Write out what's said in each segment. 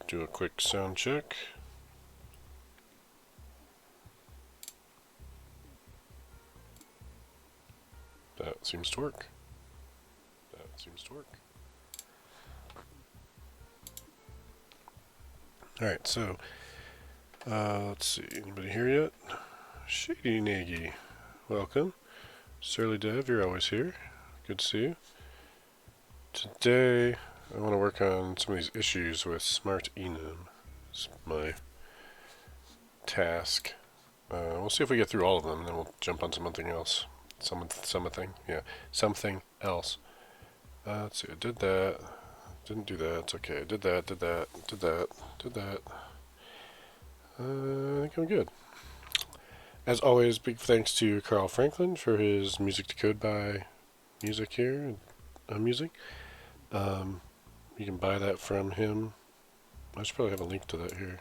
Do a quick sound check. That seems to work. Alright, so, let's see. Anybody here yet? Shady Nagy, welcome. Surly Dev, you're always here. Good to see you. Today, I want to work on some of these issues with SmartEnum. It's my task. We'll see if we get through all of them, and then we'll jump on something else. Something else. Let's see, I did that. Didn't do that. It's okay. Did that. I think I'm good. As always, big thanks to Carl Franklin for his music to code by music here. I'm using. You can buy that from him. I should probably have a link to that here.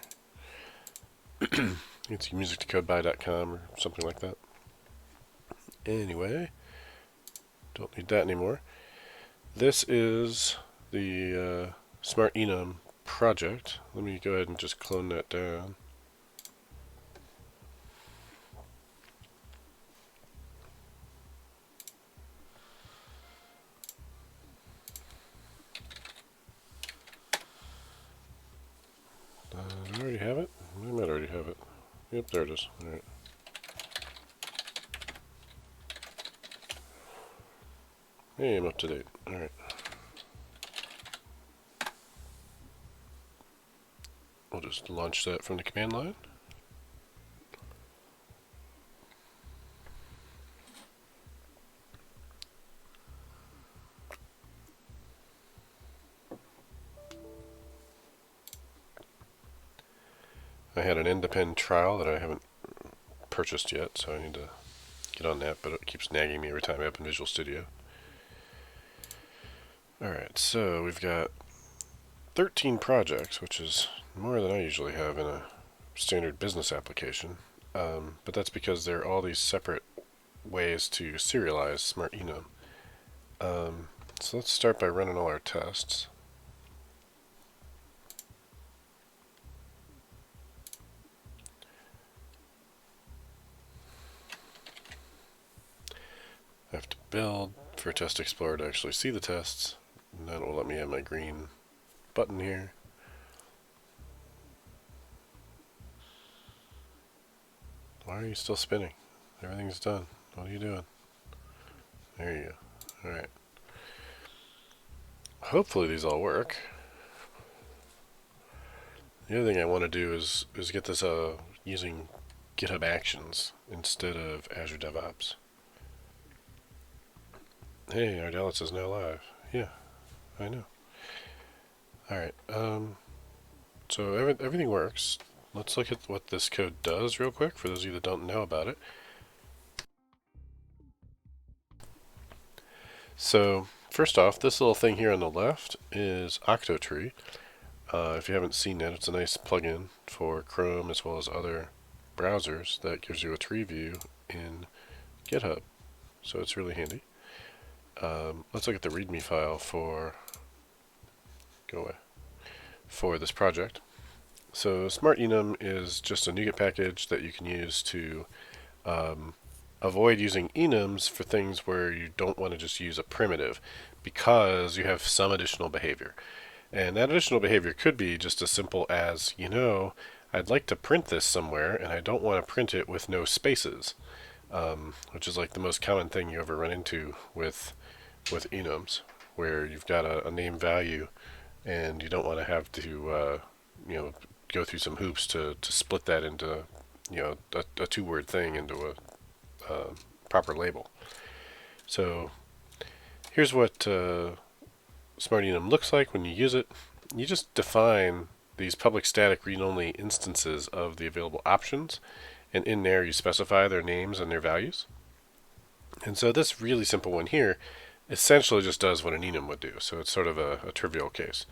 It's musictocodeby.com or something like that. Anyway, don't need that anymore. This is the SmartEnum project. Let me go ahead and just clone that down. Do I already have it? I might already have it. Yep, there it is. Alright. Hey, I'm up to date. Alright. We'll just launch that from the command line. I had an independent trial that I haven't purchased yet, so I need to get on that, but it keeps nagging me every time I open Visual Studio. Alright, so we've got 13 projects, which is more than I usually have in a standard business application, but that's because there are all these separate ways to serialize SmartEnum. So let's start by running all our tests. I have to build for Test Explorer to actually see the tests, and that will let me have my green button here. Why are you still spinning? Everything's done. What are you doing? There you go. Alright. Hopefully these all work. The other thing I want to do is get this using GitHub Actions instead of Azure DevOps. Hey, Ardalis is now live. Yeah, I know. Alright, so everything works. Let's look at what this code does real quick for those of you that don't know about it. So, first off, this little thing here on the left is Octotree. If you haven't seen it, it's a nice plugin for Chrome as well as other browsers that gives you a tree view in GitHub. So it's really handy. Let's look at the README file for this project. So SmartEnum is just a Nuget package that you can use to avoid using enums for things where you don't want to just use a primitive because you have some additional behavior. And that additional behavior could be just as simple as, I'd like to print this somewhere and I don't want to print it with no spaces, which is like the most common thing you ever run into with enums, where you've got a name value and you don't want to have to go through some hoops to split that into a two-word thing into a proper label. So here's what SmartEnum looks like when you use it. You just define these public static read-only instances of the available options, and in there you specify their names and their values. And so this really simple one here essentially just does what an enum would do, so it's sort of a trivial case.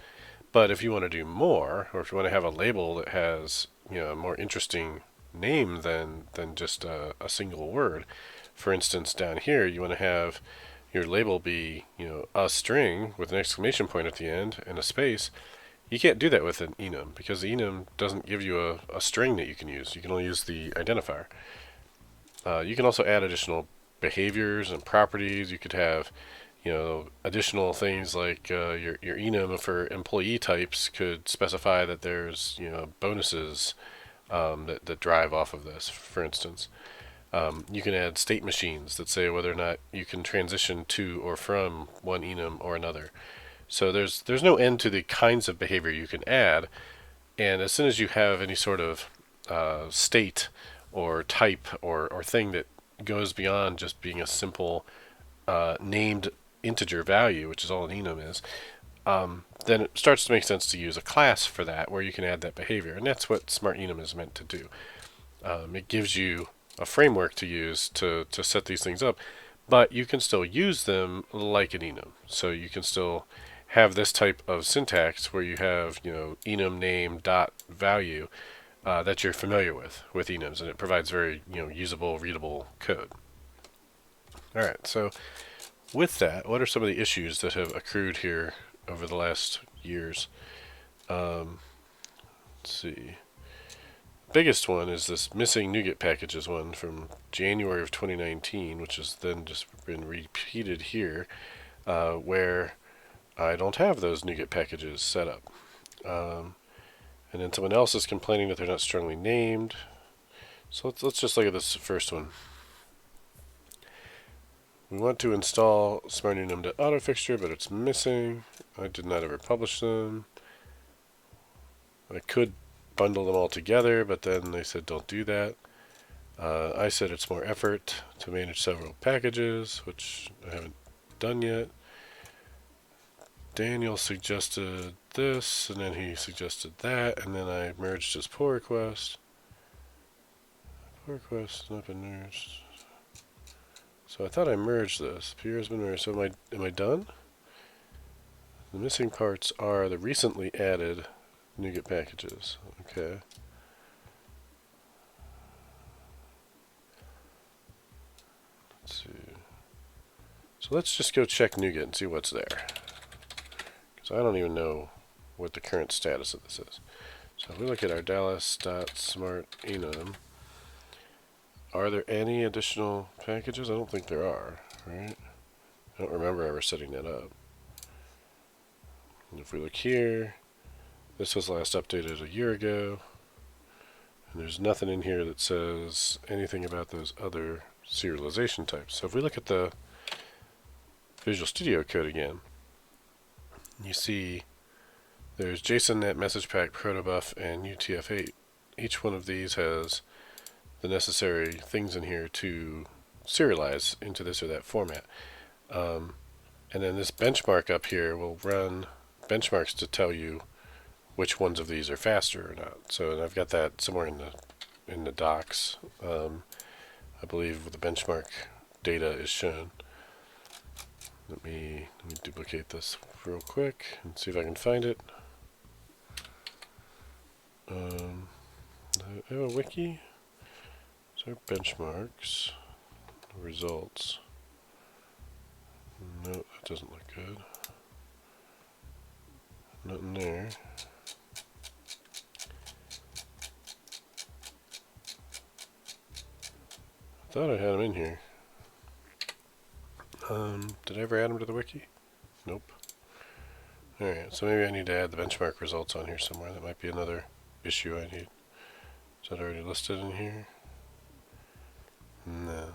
But if you want to do more, or if you want to have a label that has a more interesting name than just a single word, for instance, down here you want to have your label be a string with an exclamation point at the end and a space, You can't do that with an enum because the enum doesn't give you a string that you can use. You can only use the identifier. You can also add additional behaviors and properties. You could have, additional things like your enum for employee types could specify that there's, bonuses that drive off of this, for instance. You can add state machines that say whether or not you can transition to or from one enum or another. So there's no end to the kinds of behavior you can add, and as soon as you have any sort of state or type or thing that goes beyond just being a simple named integer value, which is all an enum is, then it starts to make sense to use a class for that where you can add that behavior. And that's what SmartEnum is meant to do. It gives you a framework to use to set these things up, but you can still use them like an enum. So you can still have this type of syntax where you have, enum name dot value that you're familiar with enums, and it provides very, usable, readable code. All right, so with that, what are some of the issues that have accrued here over the last years? Let's see. Biggest one is this missing Nuget packages one from January of 2019, which has then just been repeated here, where I don't have those Nuget packages set up. And then someone else is complaining that they're not strongly named. So let's just look at this first one. We want to install SmartEnum to AutoFixture, but it's missing. I did not ever publish them. I could bundle them all together, but then they said don't do that. I said it's more effort to manage several packages, which I haven't done yet. Daniel suggested this, and then he suggested that, and then I merged his pull request. Pull request has not been merged. So I thought I merged this. Peer has been merged. So am I done? The missing parts are the recently added Nuget packages. Okay. Let's see. So let's just go check Nuget and see what's there. Because I don't even know what the current status of this is. So if we look at Ardalis.SmartEnum, are there any additional packages? I don't think there are, right? I don't remember ever setting that up. And if we look here, this was last updated a year ago. And there's nothing in here that says anything about those other serialization types. So if we look at the Visual Studio Code again, you see there's JSON-Net, MessagePack, Protobuf, and UTF-8. Each one of these has the necessary things in here to serialize into this or that format. And then this benchmark up here will run benchmarks to tell you which ones of these are faster or not. So I've got that somewhere in the docs. I believe the benchmark data is shown. Let me duplicate this real quick and see if I can find it. I have a wiki. So benchmarks, results. No, that doesn't look good. Nothing there. I thought I had them in here. Did I ever add them to the wiki? Nope. Alright, so maybe I need to add the benchmark results on here somewhere. That might be another issue I need. Is that already listed in here? No.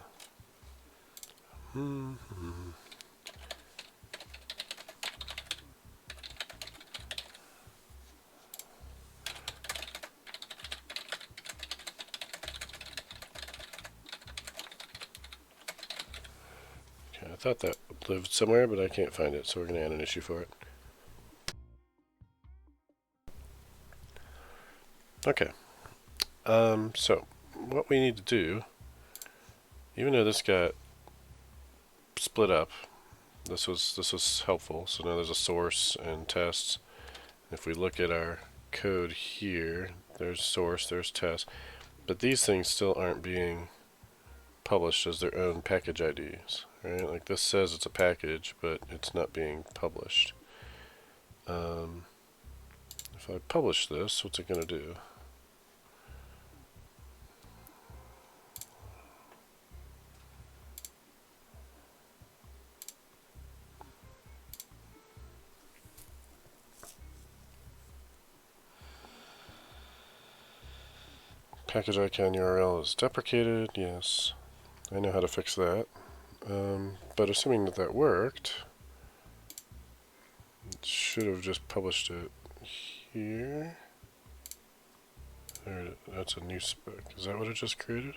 Okay, I thought that lived somewhere, but I can't find it, so we're going to add an issue for it. Okay. So what we need to do, even though this got split up, this was helpful. So now there's a source and tests. If we look at our code here, there's source, there's test, but these things still aren't being published as their own package IDs, right? Like this says it's a package, but it's not being published. if I publish this, what's it going to do? Package icon URL is deprecated. Yes, I know how to fix that. But assuming that that worked, it should have just published it here. There, that's a new spec. Is that what it just created?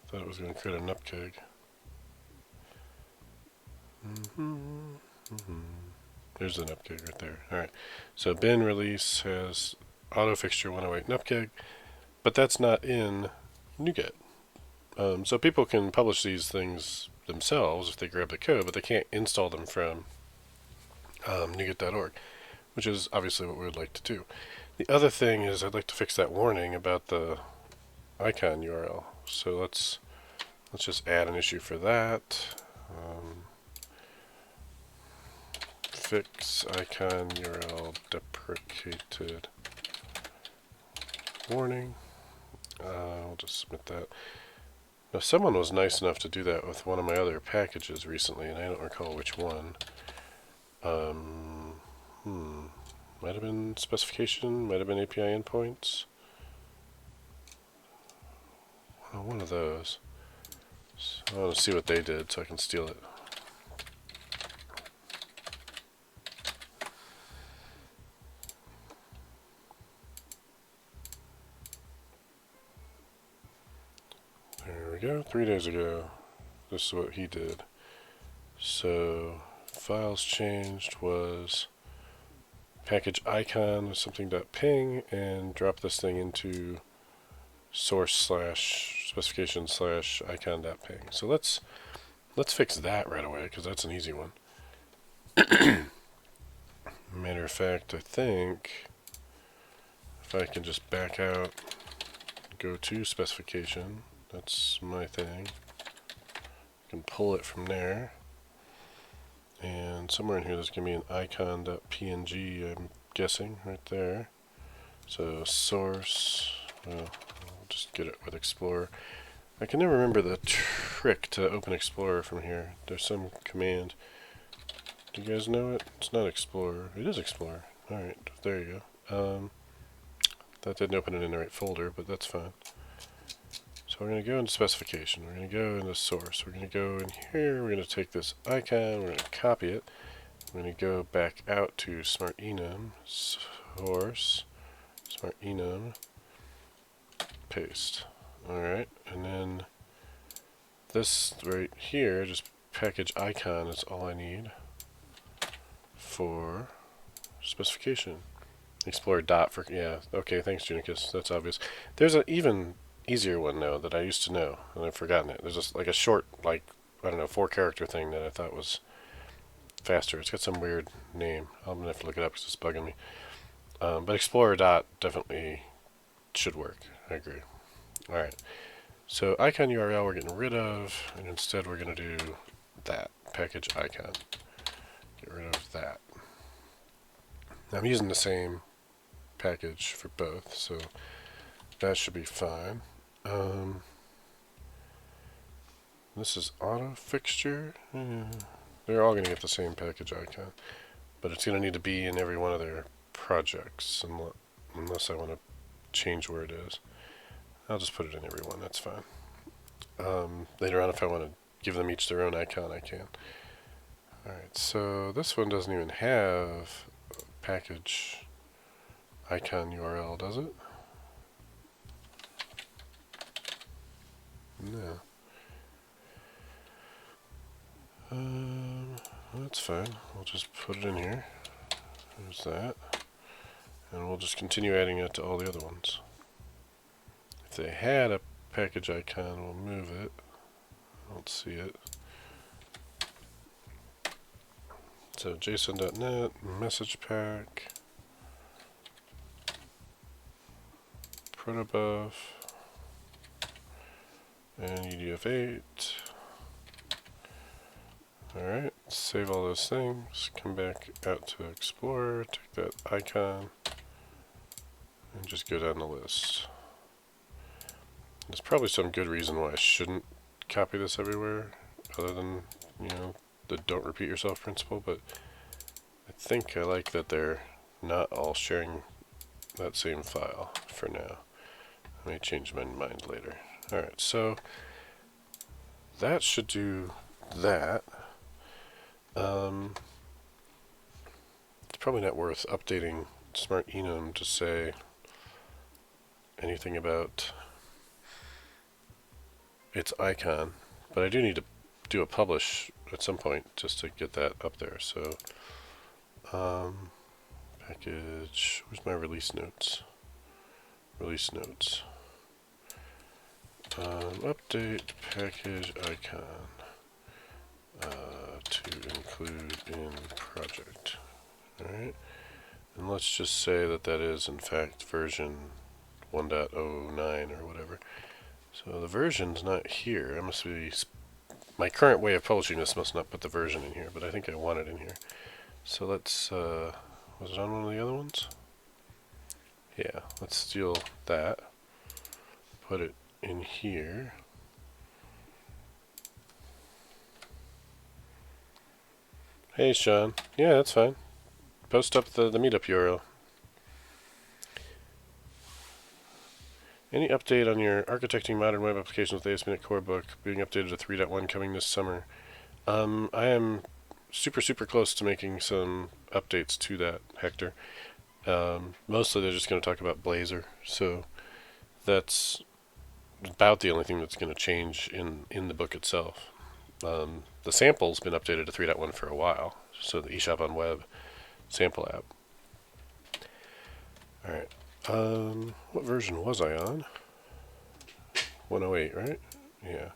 I thought it was going to create a nupkeg. There's the nupkeg right there. Alright, so bin release has auto fixture 108 nupkeg, but that's not in Nuget. So people can publish these things themselves if they grab the code, but they can't install them from Nuget.org, which is obviously what we would like to do. The other thing is I'd like to fix that warning about the icon URL. So let's just add an issue for that. Fix icon URL deprecated warning. I'll just submit that. Now, someone was nice enough to do that with one of my other packages recently, and I don't recall which one. Might have been specification, might have been API endpoints. Well, one of those. So I want to see what they did so I can steal it. There we go, 3 days ago. This is what he did. So, files changed was package icon was something.ping and drop this thing into source slash specification slash icon.ping. So let's fix that right away because that's an easy one. Matter of fact, I think if I can just back out, go to specification, that's my thing. I can pull it from there. And somewhere in here there's going to be an icon.png, I'm guessing, right there. So source, well, I'll just get it with Explorer. I can never remember the trick to open Explorer from here. There's some command. Do you guys know it? It's not Explorer. It is Explorer. Alright, there you go. That didn't open it in the right folder, but that's fine. So we're going to go into specification. We're going to go into source. We're going to go in here. We're going to take this icon. We're going to copy it. We're going to go back out to SmartEnum, source, SmartEnum, paste. Alright, and then this right here, just package icon is all I need for specification. Explorer dot for, yeah, okay, thanks Junicus, that's obvious. There's an even easier one though that I used to know, and I've forgotten it. There's just like a short, like, I don't know, 4-character thing that I thought was faster. It's got some weird name. I'm going to have to look it up because it's bugging me. But Explorer dot definitely should work. I agree. Alright, so icon URL we're getting rid of, and instead we're going to do that, package icon. Get rid of that. I'm using the same package for both, so that should be fine. This is auto fixture. They're all going to get the same package icon, but it's going to need to be in every one of their projects unless I want to change where it is. I'll just put it in every one, that's fine. Later on, if I want to give them each their own icon, I can. Alright, so this one doesn't even have a package icon URL, does it? No. That's fine. We'll just put it in here. There's that. And we'll just continue adding it to all the other ones. If they had a package icon, we'll move it. I don't see it. So JSON.NET, message pack, protobuf, and UDF8. Alright, Save all those things, come back out to Explorer, take that icon, and just go down the list. There's probably some good reason why I shouldn't copy this everywhere, other than, you know, the don't repeat yourself principle, but I think I like that they're not all sharing that same file for now. I may change my mind later. Alright, so that should do that. It's probably not worth updating SmartEnum to say anything about its icon, but I do need to do a publish at some point just to get that up there. So package, where's my release notes? Release notes. Update package icon to include in project. Alright, and let's just say that that is in fact version 1.09 or whatever. So the version's not here. I must be, my current way of publishing this must not put the version in here, but I think I want it in here. So let's, was it on one of the other ones? Yeah, let's steal that, put it in here. Hey Sean, yeah, that's fine. Post up the meetup URL. Any update on your architecting modern web applications with the ASP.NET Core book being updated to 3.1 coming this summer? I am super close to making some updates to that, Hector. Mostly they're just going to talk about Blazor, so that's about the only thing that's going to change in the book itself. The sample's been updated to 3.1 for a while, so the eShop on Web sample app. Alright. What version was I on? 108, right? Yeah.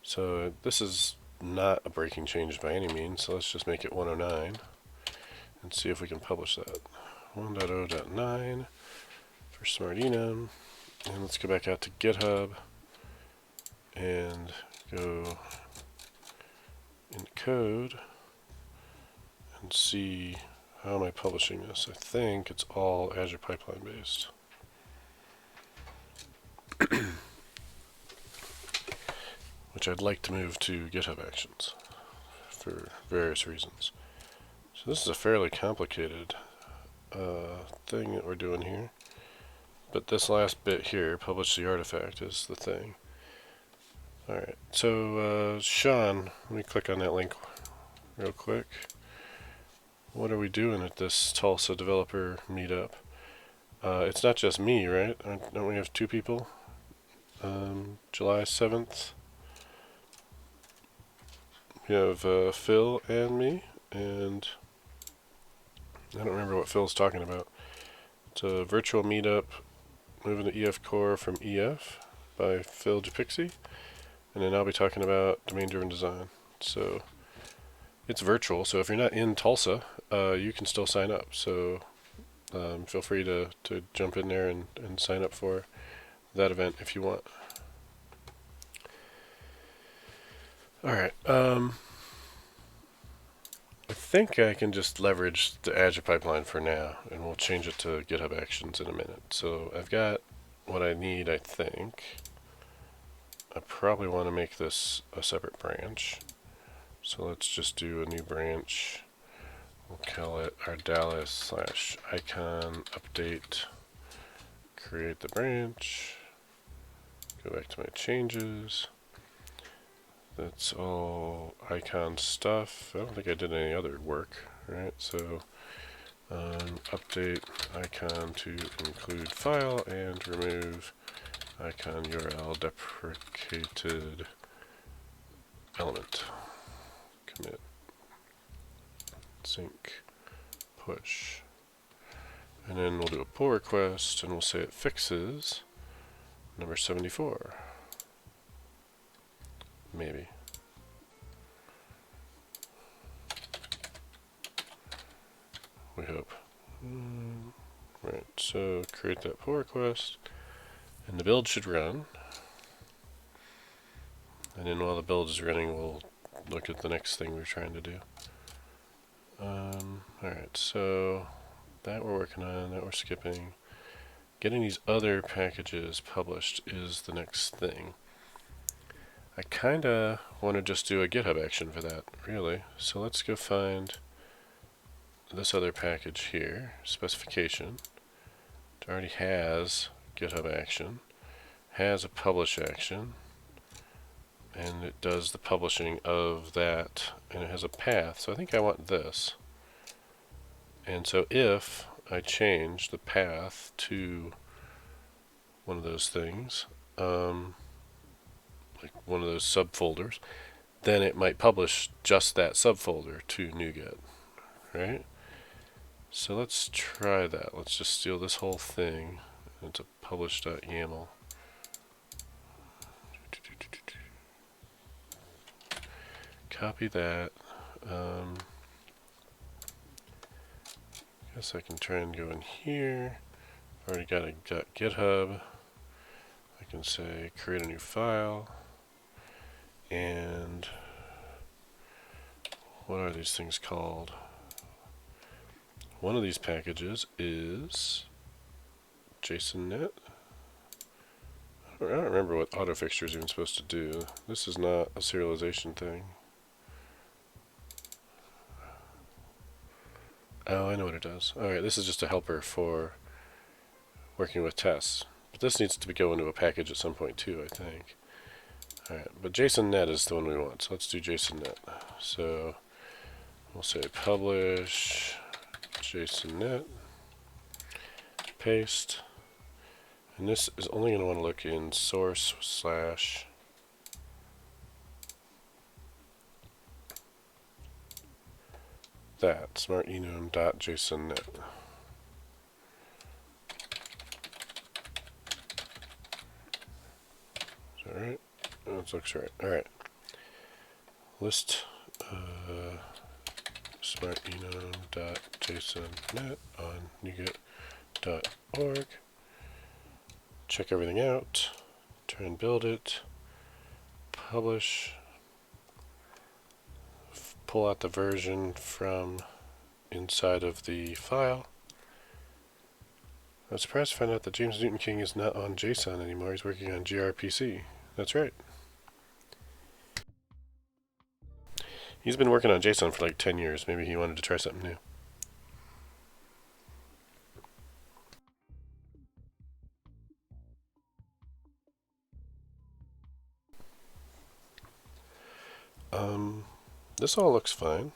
So this is not a breaking change by any means, so let's just make it 109 and see if we can publish that. 1.0.9 for SmartEnum, and let's go back out to GitHub and go in code and see how am I publishing this. I think it's all Azure Pipeline based. Which I'd like to move to GitHub Actions for various reasons. So this is a fairly complicated thing that we're doing here. But this last bit here, publish the artifact, is the thing. Alright, so Sean, let me click on that link real quick. What are we doing at this Tulsa developer meetup? It's not just me, right? Don't we have two people? July 7th. We have Phil and me, and I don't remember what Phil's talking about. It's a virtual meetup moving to EF Core from EF by Phil Japixi, and then I'll be talking about domain-driven design. So it's virtual, so if you're not in Tulsa, you can still sign up. So feel free to jump in there and sign up for that event if you want. Alright, I think I can just leverage the Azure pipeline for now, and we'll change it to GitHub Actions in a minute. So I've got what I need, I think. I probably want to make this a separate branch. So let's just do a new branch. We'll call it Ardalis / icon update. Create the branch. Go back to my changes. That's all icon stuff. I don't think I did any other work, right? So update icon to include file and remove icon URL deprecated element. Commit. Sync. Push. And then we'll do a pull request and we'll say it fixes number 74. Maybe. We hope. Right, so create that pull request, and the build should run. And then while the build is running, we'll look at the next thing we're trying to do. Alright, so that we're working on, that we're skipping. Getting these other packages published is the next thing. I kinda want to just do a GitHub action for that, really. So let's go find this other package here, specification. It already has GitHub action, has a publish action, and it does the publishing of that, and it has a path. So I think I want this. And so if I change the path to one of those things, like one of those subfolders, then it might publish just that subfolder to Nuget, right? So let's try that. Let's just steal this whole thing into publish.yaml. Copy that. Guess I can try and go in here. Already got a .github. I can say create a new file. And what are these things called? One of these packages is JSONnet. I don't remember what autofixture is even supposed to do. This is not a serialization thing. Oh, I know what it does. Alright, this is just a helper for working with tests. But this needs to go into a package at some point too, I think. Alright, but JSONnet is the one we want, so let's do JSONnet. So we'll say publish JSONnet, paste, and this is only going to want to look in source slash that, SmartEnum.jsonnet. Is that right? Oh, it looks right. Alright. List SmartEnum.jsonnet on nuget.org. Check everything out. Try and build it. Publish. Pull out the version from inside of the file. I was surprised to find out that James Newton King is not on JSON anymore. He's working on gRPC. That's right. He's been working on JSON for like 10 years. Maybe he wanted to try something new. This all looks fine.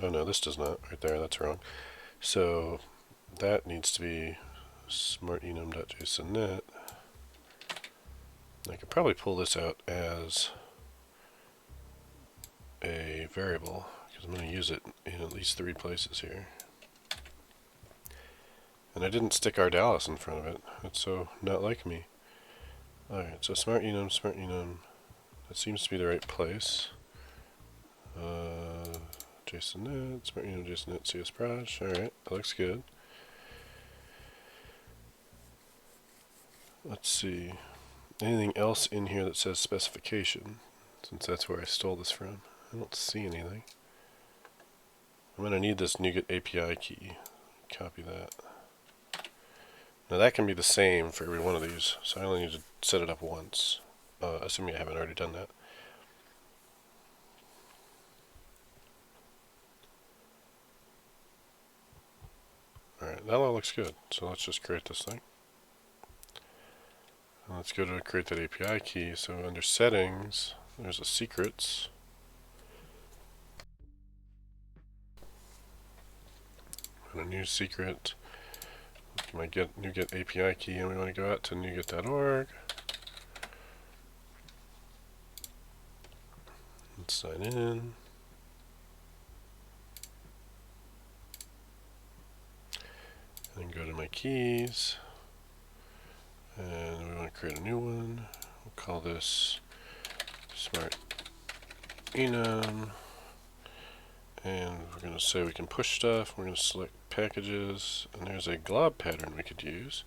Oh no, this does not. Right there, that's wrong. So that needs to be smartenum.jsonnet. I could probably pull this out as a variable because I'm going to use it in at least 3 places here. And I didn't stick Ardalis in front of it. That's so not like me. Alright, so SmartEnum. That seems to be the right place. JSONnet, SmartEnum, JSONnet, CSProj. Alright, that looks good. Let's see. Anything else in here that says specification? Since that's where I stole this from. I don't see anything. I'm going to need this Nuget API key. Copy that. Now that can be the same for every one of these, so I only need to set it up once, assuming I haven't already done that. Alright, that all looks good, so let's just create this thing. And let's go to create that API key. So under settings, there's a secrets. And a new secret. My Nuget API key, and we want to go out to nuget.org. Let's sign in. And then go to my keys. And we want to create a new one. We'll call this SmartEnum. And we're going to say we can push stuff. We're going to select packages. And there's a glob pattern we could use.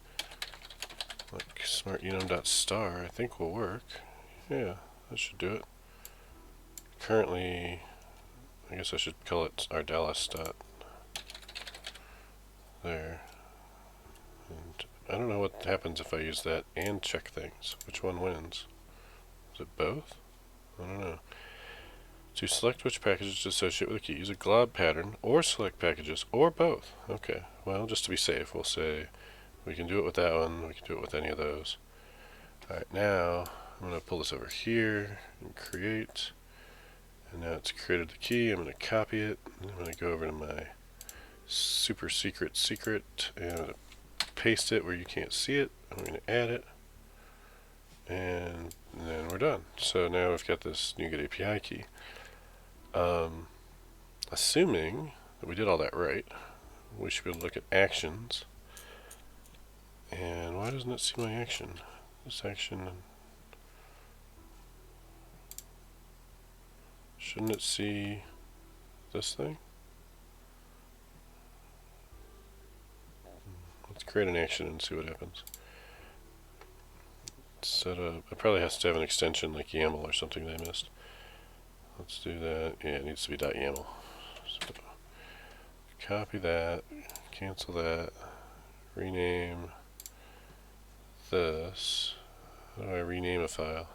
Like smartenum.star, I think will work. Yeah, that should do it. Currently, I guess I should call it Ardalis dot there. And I don't know what happens if I use that and check things. Which one wins? Is it both? I don't know. To select which packages to associate with a key, use a glob pattern, or select packages, or both. Okay, well, just to be safe, we'll say we can do it with that one, we can do it with any of those. Alright, now I'm going to pull this over here and create. And now it's created the key. I'm going to copy it. I'm going to go over to my super secret and I'm going to paste it where you can't see it. I'm going to add it. And then we're done. So now we've got this Nuget API key. Assuming that we did all that right, we should be able to look at actions. And why doesn't it see my action? This action... Shouldn't it see this thing? Let's create an action and see what happens. Set up. It probably has to have an extension like YAML or something that I missed. Let's do that. Yeah, it needs to be .yaml. So copy that, cancel that, rename this. How do I rename a file?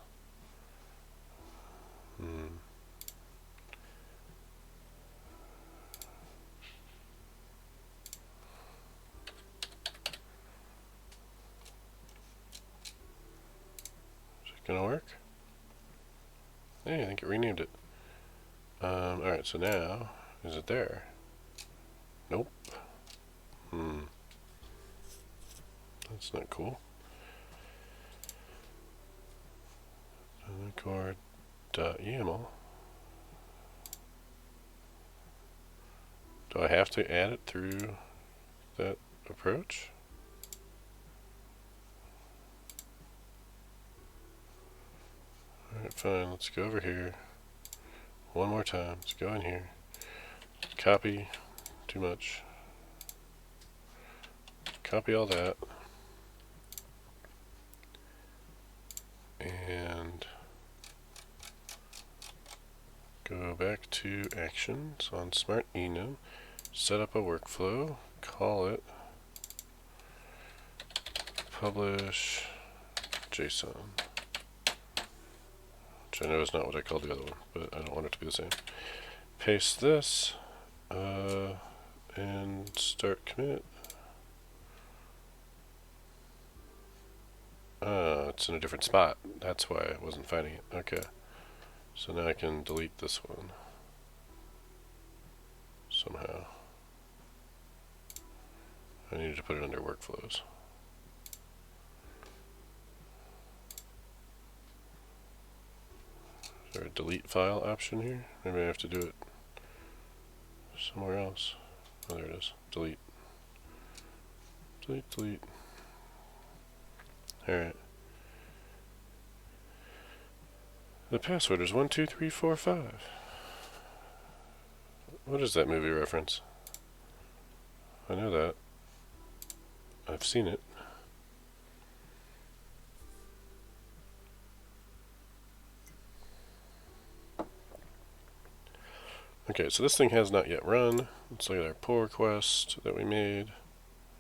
Gonna work? Hey, I think it renamed it. Alright, so now, is it there? Nope. That's not cool. Core.yaml. Do I have to add it through that approach? Alright, fine. Let's go over here. One more time. Let's go in here. Copy. Too much. Copy all that. And go back to actions on SmartEnum. Set up a workflow. Call it publish JSON. Which I know is not what I called the other one, but I don't want it to be the same. Paste this, and start commit. It's in a different spot. That's why I wasn't finding it. Okay. So now I can delete this one. Somehow. I needed to put it under workflows. Is there a delete file option here? Maybe I have to do it somewhere else. Oh, there it is. Delete. Delete, delete. Alright. The password is 12345. What is that movie reference? I know that. I've seen it. Okay, so this thing has not yet run. Let's look at our pull request that we made.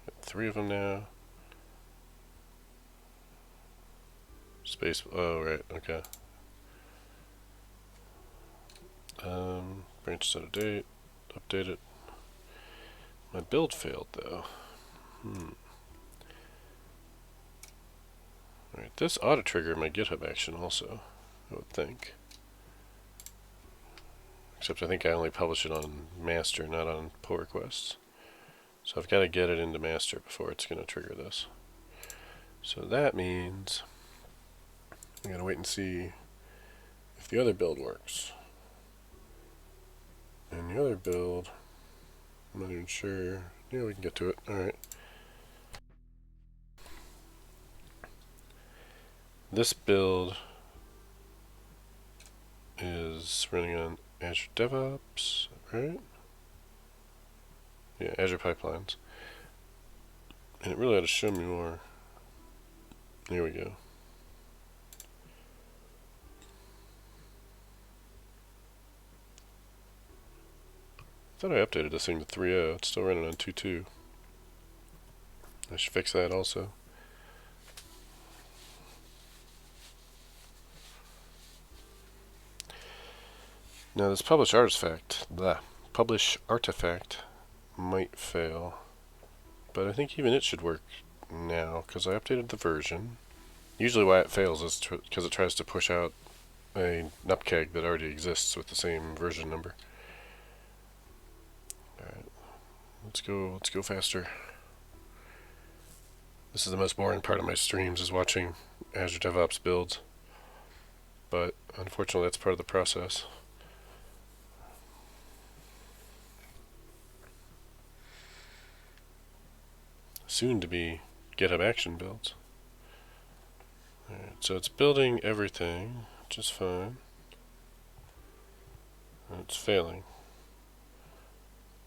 Got 3 of them now. Space, oh right, okay. Branch set a date, update it. My build failed though. Alright, this ought to trigger my GitHub action also, I would think. Except I think I only publish it on master, not on pull requests. So I've got to get it into master before it's going to trigger this. So that means I'm going to wait and see if the other build works. And the other build, I'm not even sure. Yeah, we can get to it. Alright. This build is running on Azure DevOps, right? Yeah, Azure Pipelines. And it really ought to show me more. There we go. thought I updated this thing to 3.0. It's still running on 2.2. I should fix that also. Now this publish artifact might fail, but I think even it should work now because I updated the version. Usually why it fails is because it tries to push out a nupkeg that already exists with the same version number. Alright, let's go faster. This is the most boring part of my streams, is watching Azure DevOps builds. But unfortunately that's part of the process. Soon to be GitHub Action builds. Alright, so it's building everything just fine. And it's failing.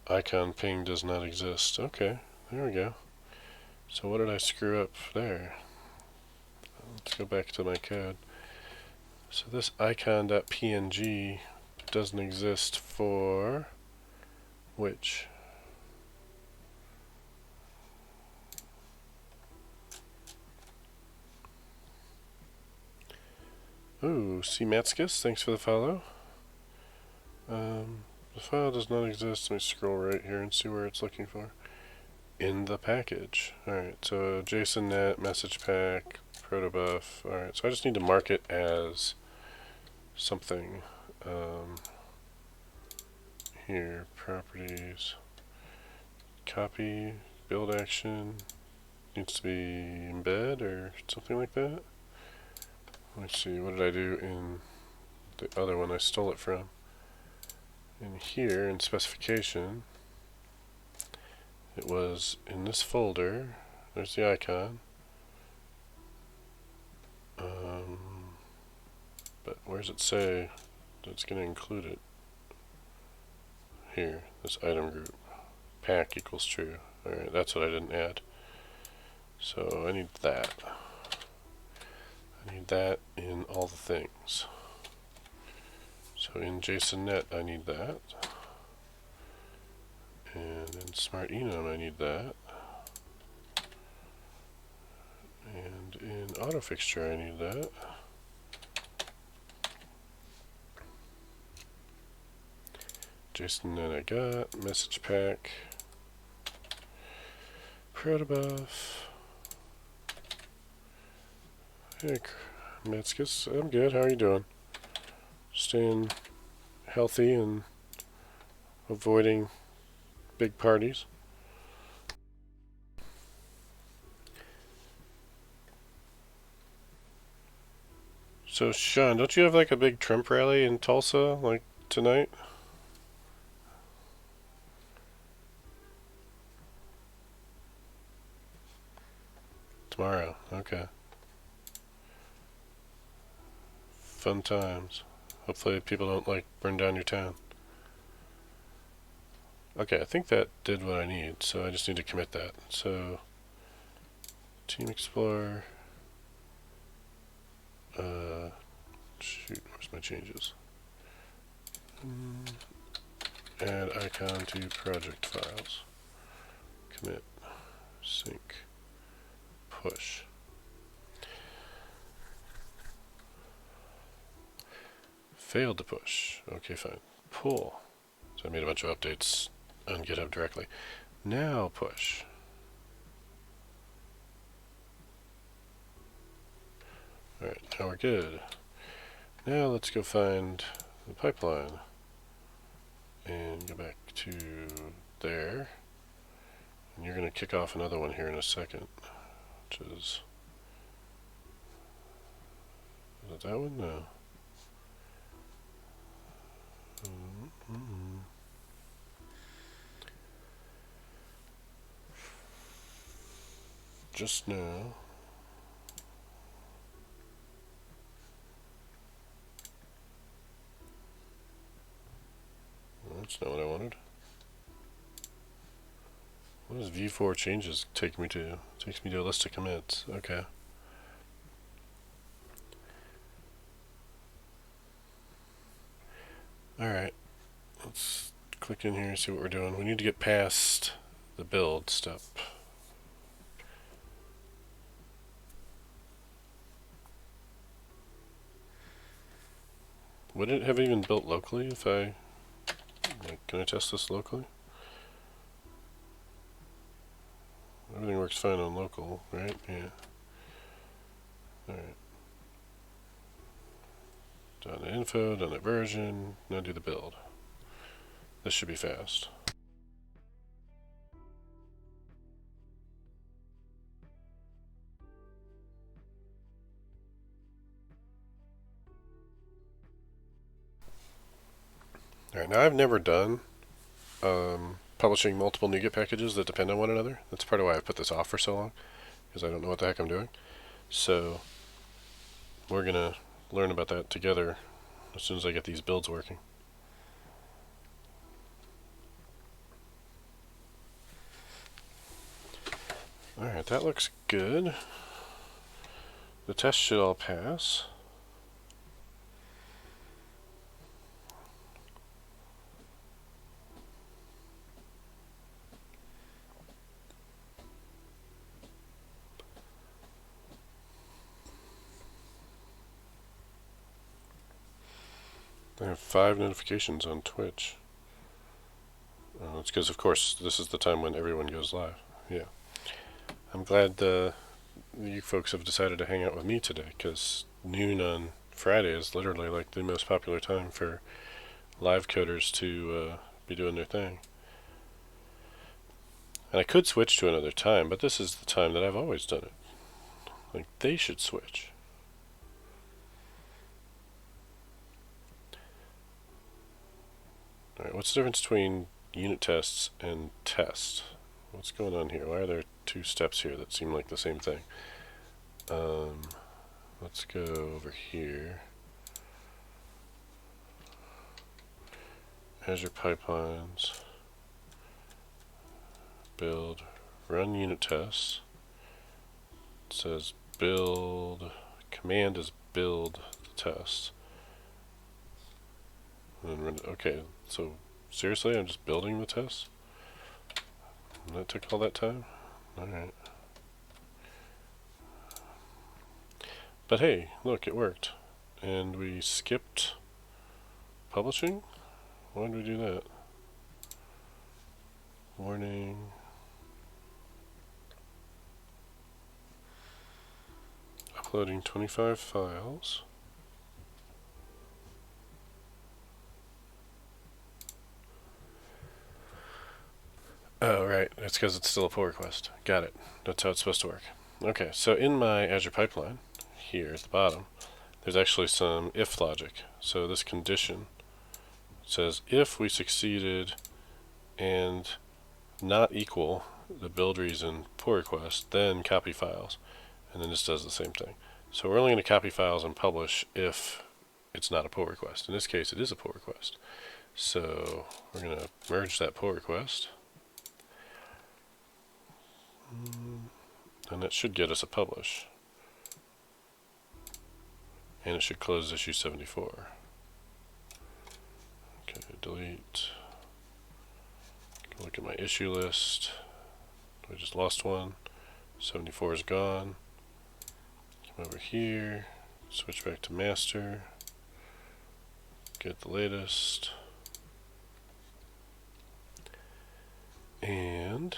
Icon ping does not exist. Okay, there we go. So what did I screw up there? Let's go back to my code. So this icon.png doesn't exist for which? Ooh, CMatskis, thanks for the follow. The file does not exist. Let me scroll right here and see where it's looking for. In the package. Alright, so JSONnet, message pack, protobuf. Alright, so I just need to mark it as something. Here, properties, copy, build action, needs to be embed or something like that. Let me see, what did I do in the other one I stole it from? In here, in specification, it was in this folder. There's the icon. But where does it say that it's going to include it? Here, this item group. Pack equals true. Alright, that's what I didn't add. So I need that. I need that in all the things. So in JSONnet I need that. And in SmartEnum I need that. And in AutoFixture I need that. JSONnet I got. Message pack. Protobuf. Hey, Matskis, I'm good. How are you doing? Staying healthy and avoiding big parties. So, Sean, don't you have like a big Trump rally in Tulsa, like tonight? Tomorrow, okay. Fun times. Hopefully people don't like burn down your town. Okay, I think that did what I need, so I just need to commit that. So, Team Explorer. Shoot, where's my changes? Add icon to project files. Commit. Sync. Push. Failed to push. Okay, fine. Pull. So I made a bunch of updates on GitHub directly. Now push. Alright, now we're good. Now let's go find the pipeline. And go back to there. And you're going to kick off another one here in a second. Which is it that one? No. Just now. That's not what I wanted. What does v4 changes take me to? It takes me to a list of commits. Okay. Alright. Let's click in here and see what we're doing. We need to get past the build step. Would it have even built locally if I... can I test this locally? Everything works fine on local, right? Yeah. Alright. Done the info, done the version, now do the build. This should be fast. Alright, now I've never done publishing multiple Nuget packages that depend on one another. That's part of why I've put this off for so long, because I don't know what the heck I'm doing. So we're going to learn about that together as soon as I get these builds working. Alright, that looks good. The test should all pass. I have 5 notifications on Twitch. It's because, of course, this is the time when everyone goes live. Yeah. I'm glad you folks have decided to hang out with me today, because noon on Friday is literally like the most popular time for live coders to be doing their thing. And I could switch to another time, but this is the time that I've always done it. Like, they should switch. Alright, what's the difference between unit tests and test? What's going on here? Why are there 2 steps here that seem like the same thing? Let's go over here. Azure pipelines. Build. Run unit tests. It says build. Command is build the test. And run, okay, so seriously, I'm just building the test? And that took all that time? Alright. But hey, look, it worked. And we skipped publishing? Why did we do that? Warning. Uploading 25 files. Oh, right. It's because it's still a pull request. Got it. That's how it's supposed to work. Okay, so in my Azure pipeline, here at the bottom, there's actually some if logic. So this condition says if we succeeded and not equal the build reason pull request, then copy files. And then this does the same thing. So we're only going to copy files and publish if it's not a pull request. In this case, it is a pull request. So we're going to merge that pull request. And that should get us a publish. And it should close issue 74. Okay, delete. Look at my issue list. I just lost one. 74 is gone. Come over here. Switch back to master. Get the latest. And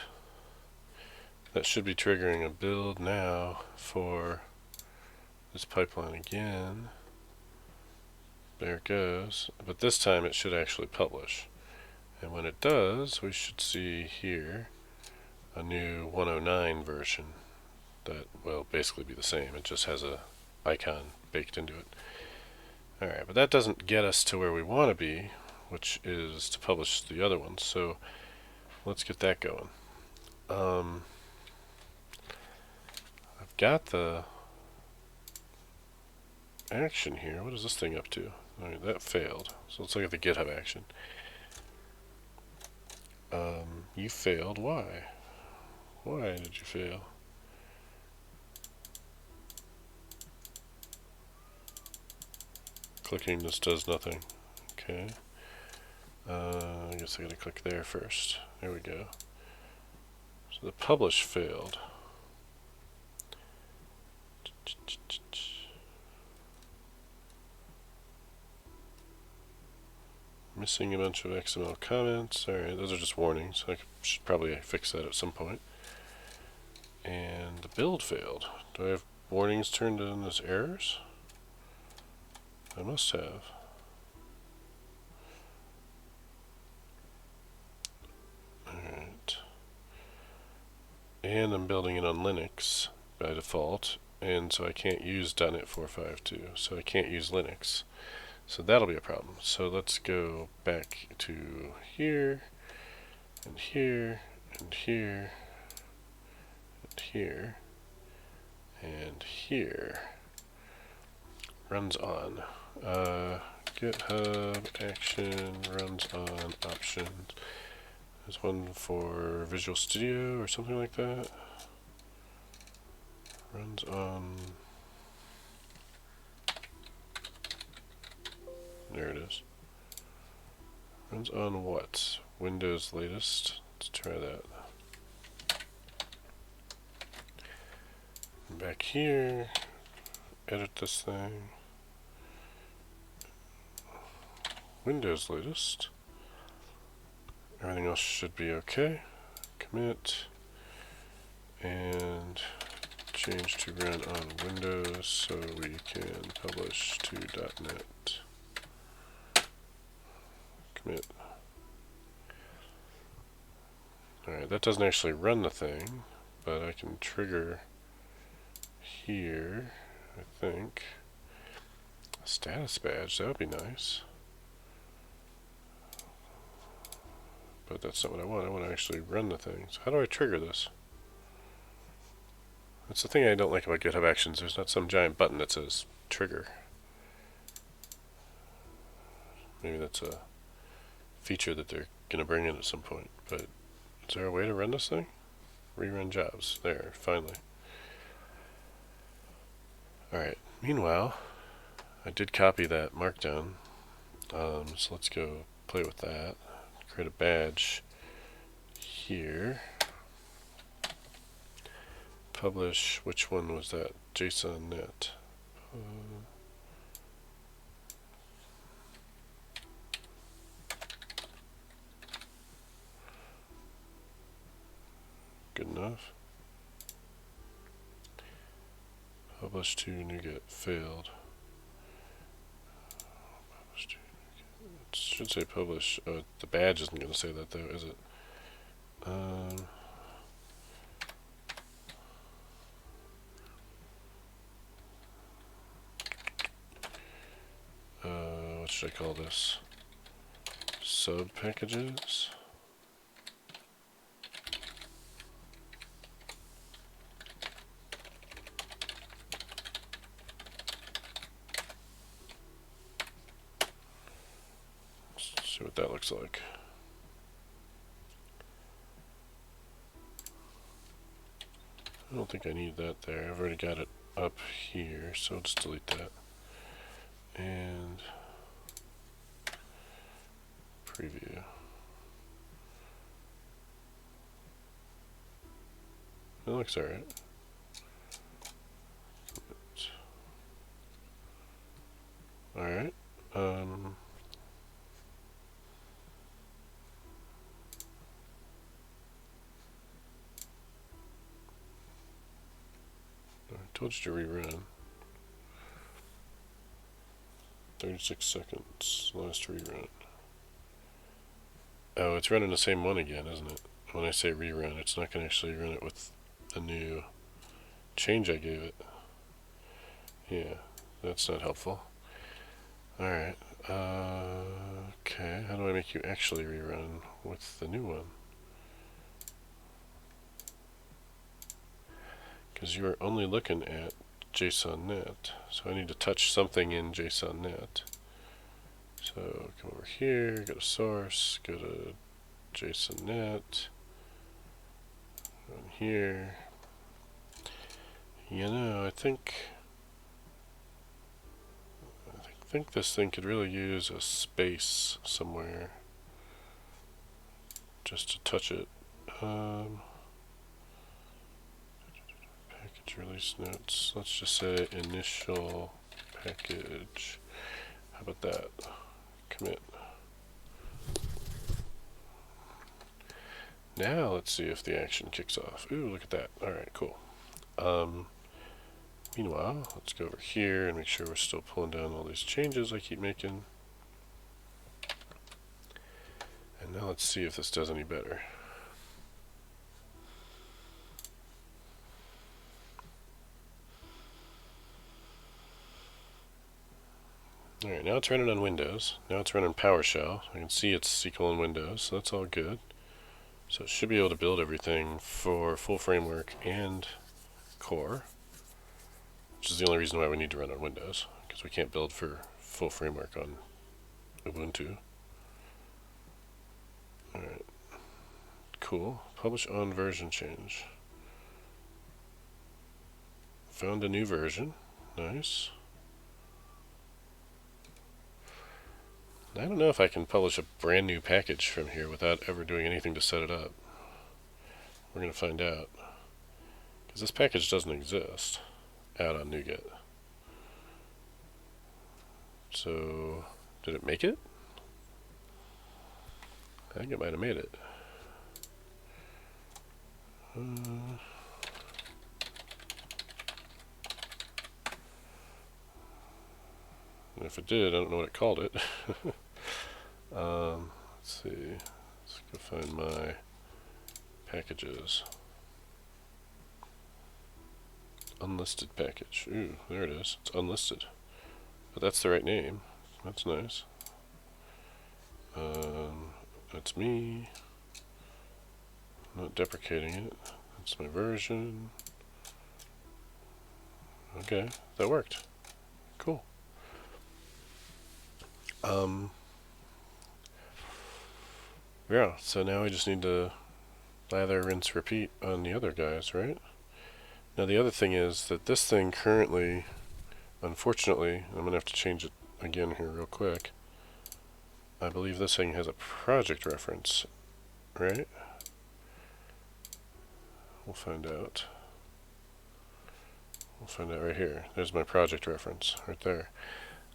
that should be triggering a build now for this pipeline again. There it goes. But this time it should actually publish. And when it does, we should see here a new 109 version that will basically be the same. It just has a icon baked into it. Alright, but that doesn't get us to where we want to be, which is to publish the other ones. So let's get that going. I've got the action here. What is this thing up to? Alright, that failed. So let's look at the GitHub action. You failed. Why? Why did you fail? Clicking this does nothing. Okay. I guess I gotta click there first. There we go. So the publish failed. Missing a bunch of XML comments. Alright, those are just warnings. I should probably fix that at some point. And the build failed. Do I have warnings turned in as errors? I must have. Alright. And I'm building it on Linux by default, and so I can't use .NET 4.5.2, so I can't use Linux. So that'll be a problem. So let's go back to here, and here, and here, and here, and here. Runs on. GitHub action runs on options. There's one for Visual Studio or something like that. Runs on. There it is. Runs on what? Windows latest. Let's try that. Back here, edit this thing. Windows latest. Everything else should be okay. Commit and change to run on Windows so we can publish to .NET. Commit. Alright, that doesn't actually run the thing, but I can trigger here, I think. A status badge, that would be nice. But that's not what I want. I want to actually run the thing. So how do I trigger this? That's the thing I don't like about GitHub Actions. There's not some giant button that says trigger. Maybe that's a feature that they're going to bring in at some point. But is there a way to run this thing? Rerun jobs. There, finally. Alright, meanwhile, I did copy that markdown. So let's go play with that. Create a badge here. Publish, which one was that? JSON.NET. Good enough. Publish to Nuget failed. Publish to Nuget. It should say publish. The badge isn't going to say that though, is it? What should I call this? Sub packages. See what that looks like. I don't think I need that there. I've already got it up here, so I'll just delete that. And preview. It looks alright. Alright. I told you to rerun. 36 seconds, last rerun. Oh, it's running the same one again, isn't it? When I say rerun, it's not going to actually run it with the new change I gave it. Yeah, that's not helpful. Alright, okay, how do I make you actually rerun with the new one? Because you are only looking at JSON.NET, so I need to touch something in JSON.NET. So come over here, go to source, go to JSON.NET, on here. You know, I think this thing could really use a space somewhere. just to touch it. Package release notes. Let's just say initial package. How about that? Commit. Now let's see if the action kicks off. Ooh, look at that. Alright, cool. Meanwhile, let's go over here and make sure we're still pulling down all these changes I keep making. And now let's see if this does any better. Alright, now it's running on Windows. Now it's running PowerShell. I can see it's SQL in Windows, so that's all good. So it should be able to build everything for full framework and core, which is the only reason why we need to run on Windows, because we can't build for full framework on Ubuntu. Alright, cool. Publish on version change. Found a new version. Nice. I don't know if I can publish a brand new package from here without ever doing anything to set it up. We're going to find out. Because this package doesn't exist out on Nuget. So, did it make it? I think it might have made it. And if it did, I don't know what it called it. Let's see. Let's go find my packages. Unlisted package. Ooh, there it is. It's unlisted. But that's the right name. That's nice. That's me. I'm not deprecating it. That's my version. Okay, that worked. Cool. Yeah, so now we just need to lather, rinse, repeat on the other guys, right? Now the other thing is that this thing currently, unfortunately, I'm going to have to change it again here real quick. I believe this thing has a project reference, right? We'll find out. We'll find out right here. There's my project reference, right there.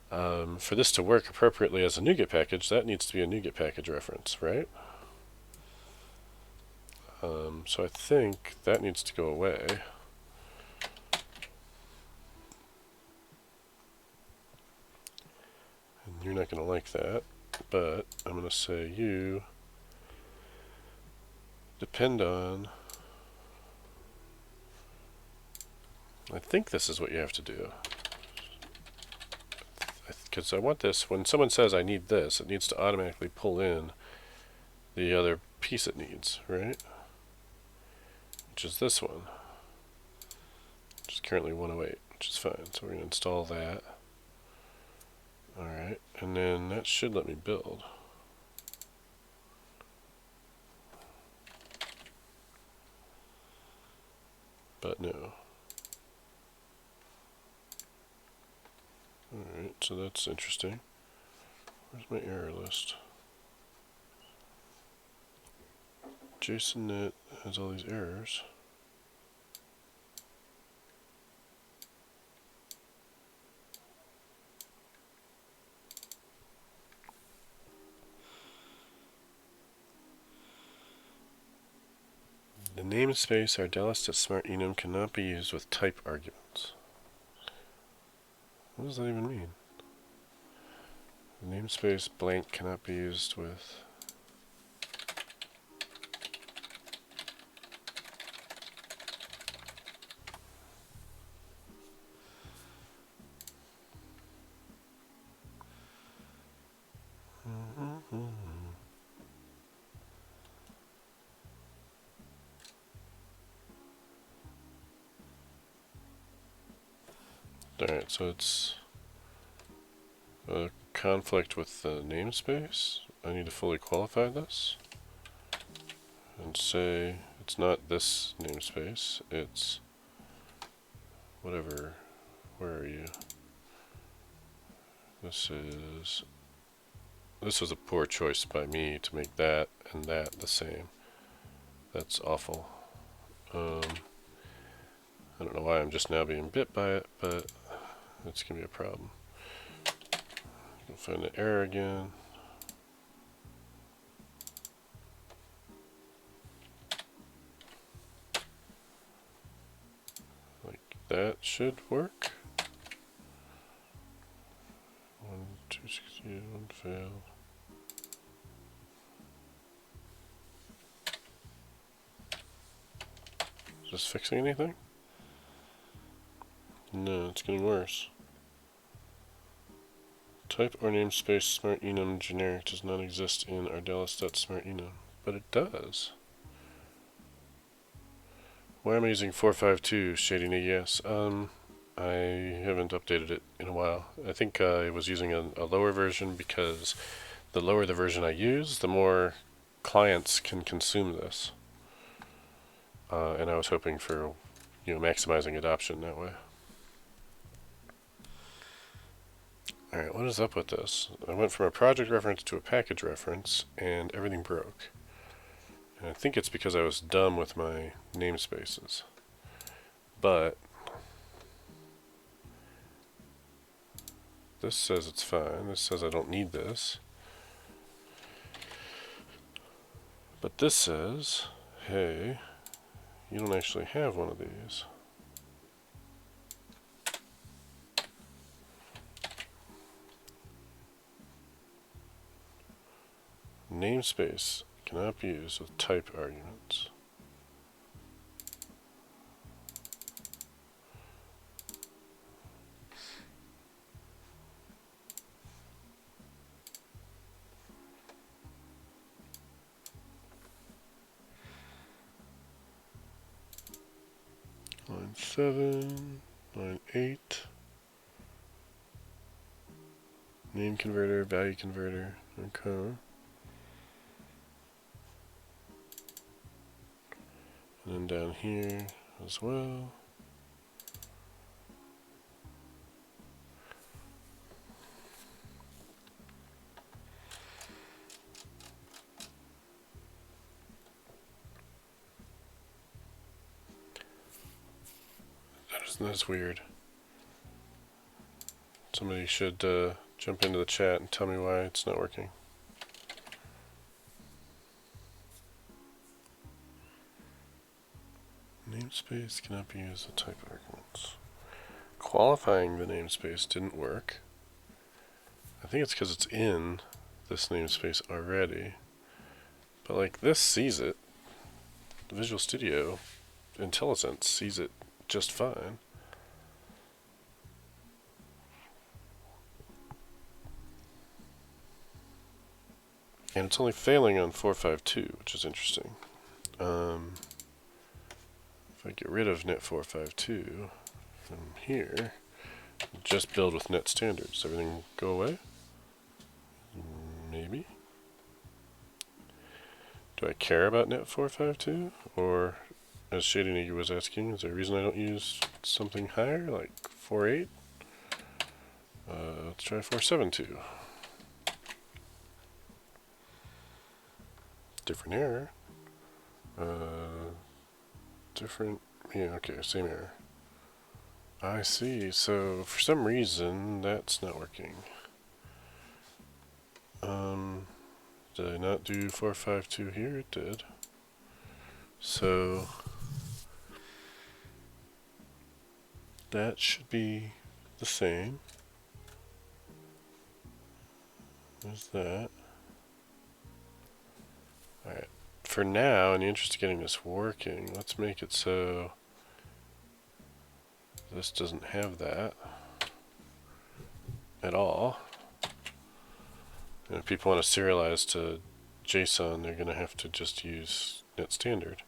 For this to work appropriately as a Nuget package, that needs to be a Nuget package reference, right? So I think that needs to go away. And you're not going to like that, but I'm going to say you depend on... I think this is what you have to do. Because I want this, when someone says I need this, it needs to automatically pull in the other piece it needs, right? Which is this one. Which is currently 108, which is fine. So we're going to install that. Alright, and then that should let me build. But no. Alright, so that's interesting. Where's my error list? JSONNet has all these errors. The namespace Ardalis.SmartEnum cannot be used with type arguments. What does that even mean? The namespace blank cannot be used with... Alright, so it's a conflict with the namespace. I need to fully qualify this and say it's not this namespace, it's whatever. Where are you? This is this was a poor choice by me to make that and that the same. That's awful. I don't know why I'm just now being bit by it, but it's going to be a problem. I'll find the error again. Like that should work. 1, 2, 68, 1 failed. Is this fixing anything? No, it's getting worse. Type or namespace SmartEnum generic does not exist in Ardalis.SmartEnum, but it does. Why am I using 452 shading AES? I haven't updated it in a while. I think I was using a lower version because the lower the version I use, the more clients can consume this. And I was hoping for, maximizing adoption that way. Alright, what is up with this? I went from a project reference to a package reference, and everything broke. And I think it's because I was dumb with my namespaces. But this says it's fine. This says I don't need this. But this says, hey, you don't actually have one of these. Namespace cannot be used with type arguments. Line 7, line 8. Name converter, value converter, okay. And then down here as well. That's weird. Somebody should jump into the chat and tell me why it's not working. Namespace cannot be used with type arguments. Qualifying the namespace didn't work. I think it's because it's in this namespace already. But like this sees it. The Visual Studio IntelliSense sees it just fine. And it's only failing on 452, which is interesting. If I get rid of net 452 from here, just build with net standards, everything go away? Maybe. Do I care about net 452? Or, as Shading Eager was asking, is there a reason I don't use something higher, like 4.8? Let's try 4.7.2. Different error. Different, yeah, okay, same error. I see, so for some reason that's not working. Did I not do 452 here? It did. So that should be the same as that. Alright, for now, in the interest of getting this working, let's make it so this doesn't have that at all. And if people want to serialize to JSON, they're going to have to just use net standard.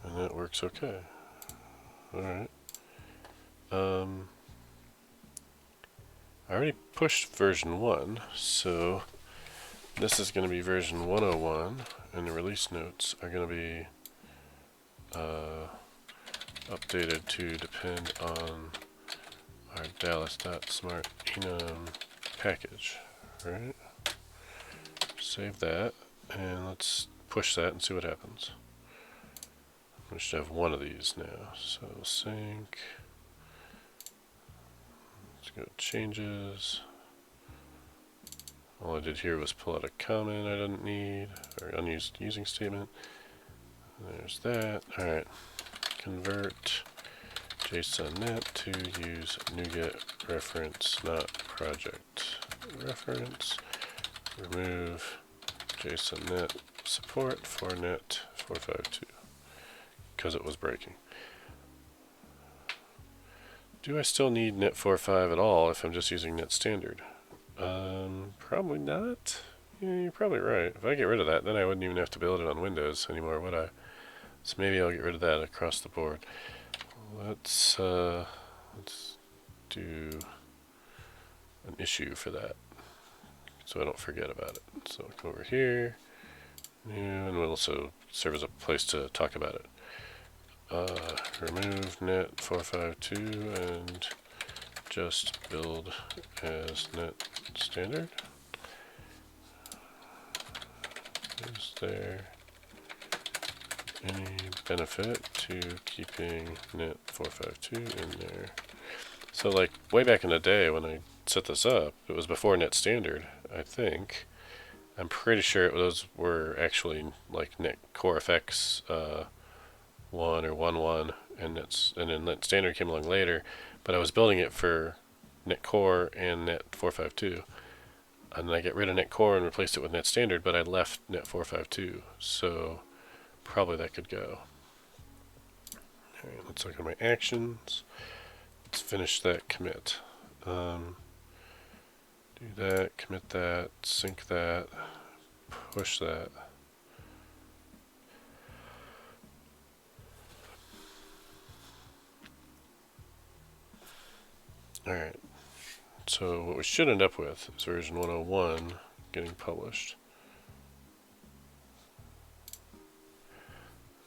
And that works okay. Alright. I already pushed version 1, so this is going to be version 101, and the release notes are going to be updated to depend on our Ardalis.SmartEnum package, right? save that, and let's push that and see what happens. We should have one of these now. So sync. Let's go to changes. All I did here was pull out a comment I didn't need, or unused using statement. There's that. Alright. Convert JSON.NET to use Nuget reference, not project reference. Remove JSON.NET support for net 452 because it was breaking. Do I still need net 4.5 at all if I'm just using net standard? Probably not. Yeah, you're probably right. If I get rid of that, then I wouldn't even have to build it on Windows anymore, would I? So maybe I'll get rid of that across the board. Let's do an issue for that, so I don't forget about it. So I'll come over here, and we'll also serve as a place to talk about it. Remove net 452 and just build as net standard. Is there any benefit to keeping net 452 in there? So like way back in the day when I set this up, it was before net standard, I think. I'm pretty sure those were actually like net core effects 1 or 1.1, and then net standard came along later, but I was building it for net core and net 452. And then I get rid of net core and replaced it with net standard, but I left net 452, so probably that could go. Alright, let's look at my actions. Let's finish that commit. Do that, commit that, sync that, push that. Alright, so what we should end up with is version 101 getting published.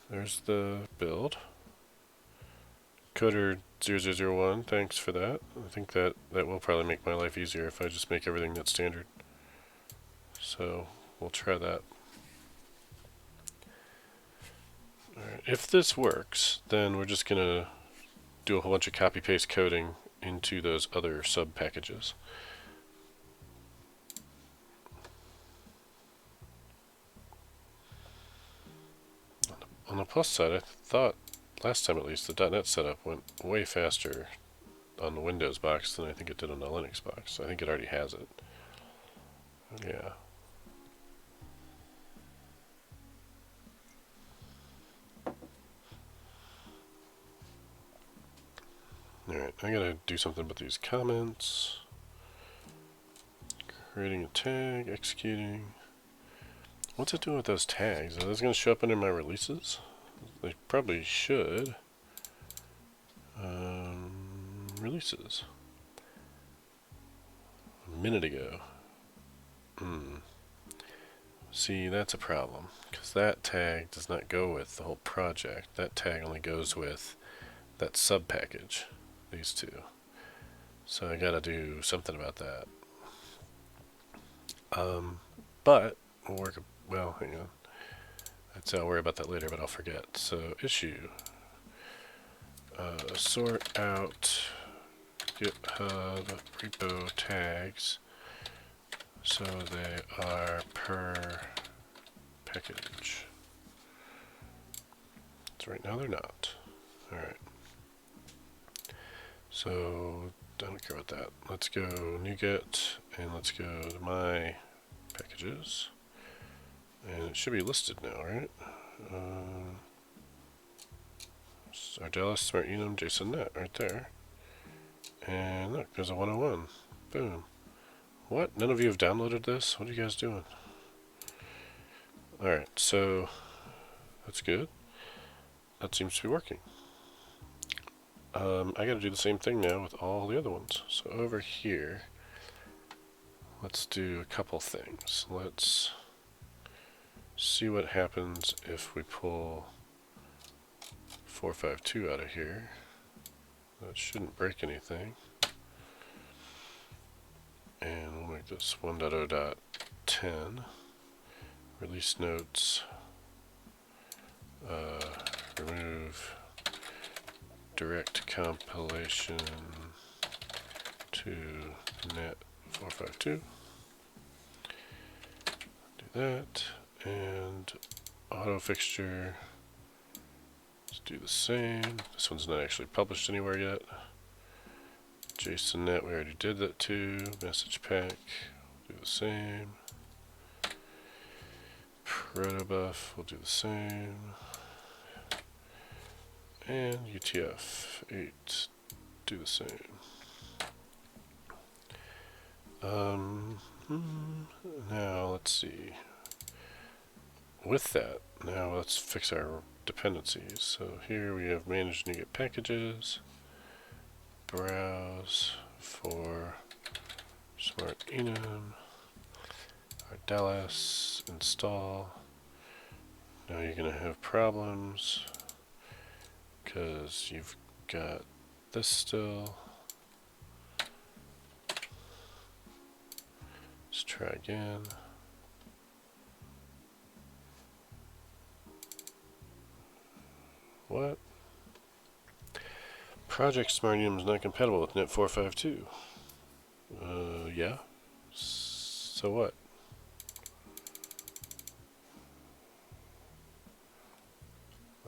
There's the build. Coder 0001, thanks for that. I think that will probably make my life easier if I just make everything that's standard. So we'll try that. Alright, if this works, then we're just going to do a whole bunch of copy-paste coding into those other sub-packages. On the plus side, I thought, last time at least, the .NET setup went way faster on the Windows box than I think it did on the Linux box. I think it already has it. Yeah. Alright, I gotta do something about these comments. Creating a tag, executing. What's it doing with those tags? Are those gonna show up under my releases? They probably should. Releases. A minute ago. See, that's a problem, because that tag does not go with the whole project. That tag only goes with that sub package, these two. So I gotta do something about that. But we'll work. Well, hang on. I'll worry about that later, but I'll forget. So issue. Sort out GitHub repo tags so they are per package. So right now they're not. Alright. So I don't care about that. Let's go Nuget and let's go to my packages. And it should be listed now, right? Ardalis, SmartEnum, JSON.NET right there. And look, there's a 101. Boom. What? None of you have downloaded this? What are you guys doing? Alright, so that's good. That seems to be working. I gotta do the same thing now with all the other ones. So over here, let's do a couple things. Let's see what happens if we pull 452 out of here. That shouldn't break anything. And we'll make this 1.0.10. release notes, remove direct compilation to net 452. Do that, and auto fixture. Let's do the same. This one's not actually published anywhere yet. JSONnet, we already did that too. Message pack, do the same. Protobuf, we'll do the same. And UTF-8, do the same. Now let's see. With that, now let's fix our dependencies. So here we have manage Nuget packages, browse for SmartEnum, Ardalis, install. Now you're going to have problems because you've got this still. Let's try again. What? Project SmartEnum is not compatible with net 452. Yeah. So what?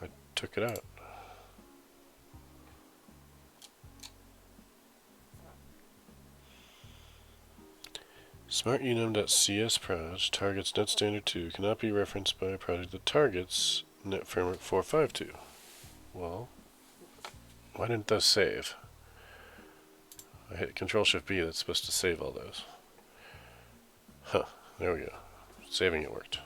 I took it out. SmartEnum.csproj targets net standard 2 cannot be referenced by a project that targets net framework 452. Well, why didn't those save? I hit Control-Shift-B, that's supposed to save all those. Huh, there we go. Saving it worked.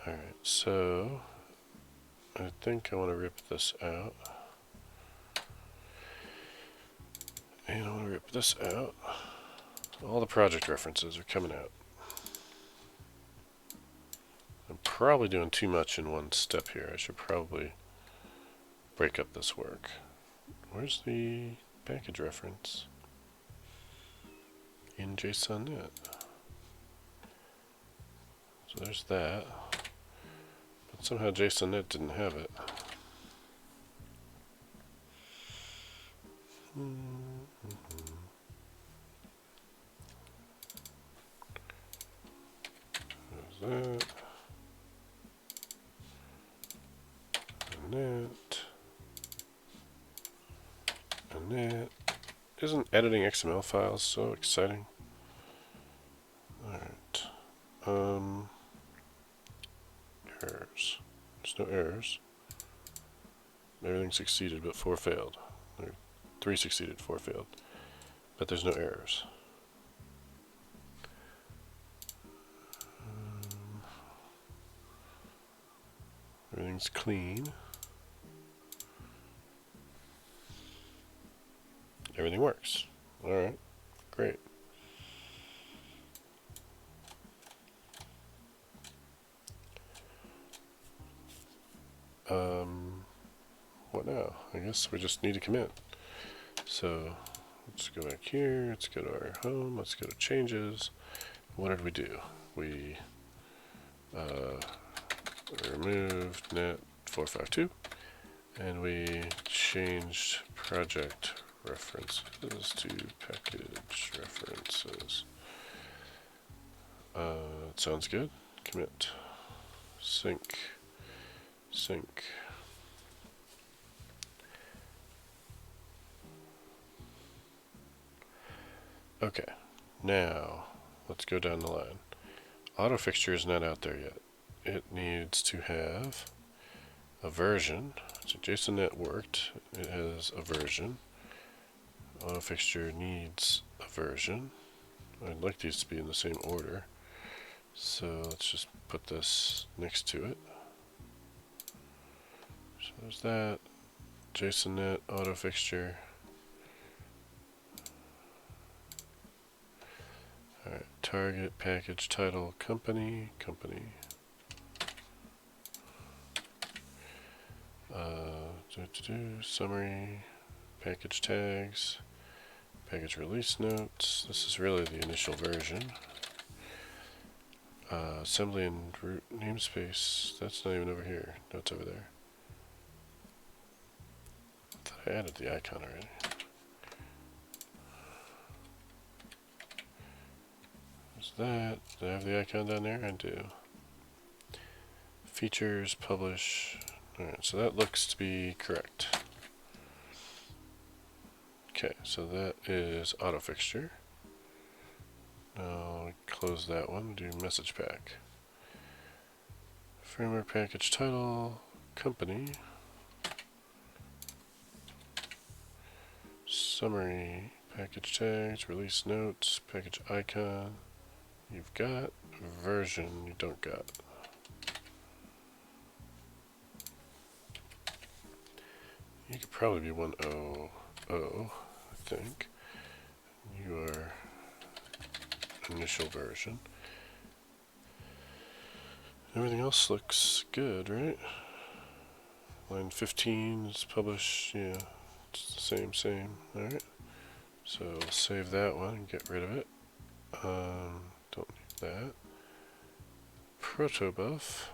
Alright, so I think I want to rip this out. And I want to rip this out. All the project references are coming out. I'm probably doing too much in one step here. I should probably break up this work. Where's the package reference? In JSONnet. So there's that. But somehow JSONnet didn't have it. There's that. And that. Isn't editing XML files so exciting? Alright. Errors. There's no errors. Everything succeeded, but 4 failed. Or 3 succeeded, 4 failed. But there's no errors. Everything's clean. Everything works. Alright, great. What now? I guess we just need to commit. So let's go back here, let's go to our home, let's go to changes. What did we do? We removed net 452 and we changed project references to package references. Sounds good. Commit. Sync. Okay, now let's go down the line. Auto fixture is not out there yet. It needs to have a version. So JSONnet worked. It has a version. Auto fixture needs a version. I'd like these to be in the same order. So let's just put this next to it. So there's that. JSONnet auto fixture. Alright, target, package, title, company. Summary, package tags, Package release notes. This is really the initial version. Assembly and root namespace. That's not even over here. No, it's over there. I thought I added the icon already. There's that. Do I have the icon down there? I do. Features, publish. Alright, so that looks to be correct. Okay, so that is auto fixture. Now close that one, do message pack. Firmware package title, company, summary, package tags, release notes, package icon. You've got version, you don't got. You could probably be 1.0.0, I think. Your initial version. Everything else looks good, right? Line 15 is published, yeah, it's the same. Alright, so we'll save that one and get rid of it. Don't need that. Protobuf.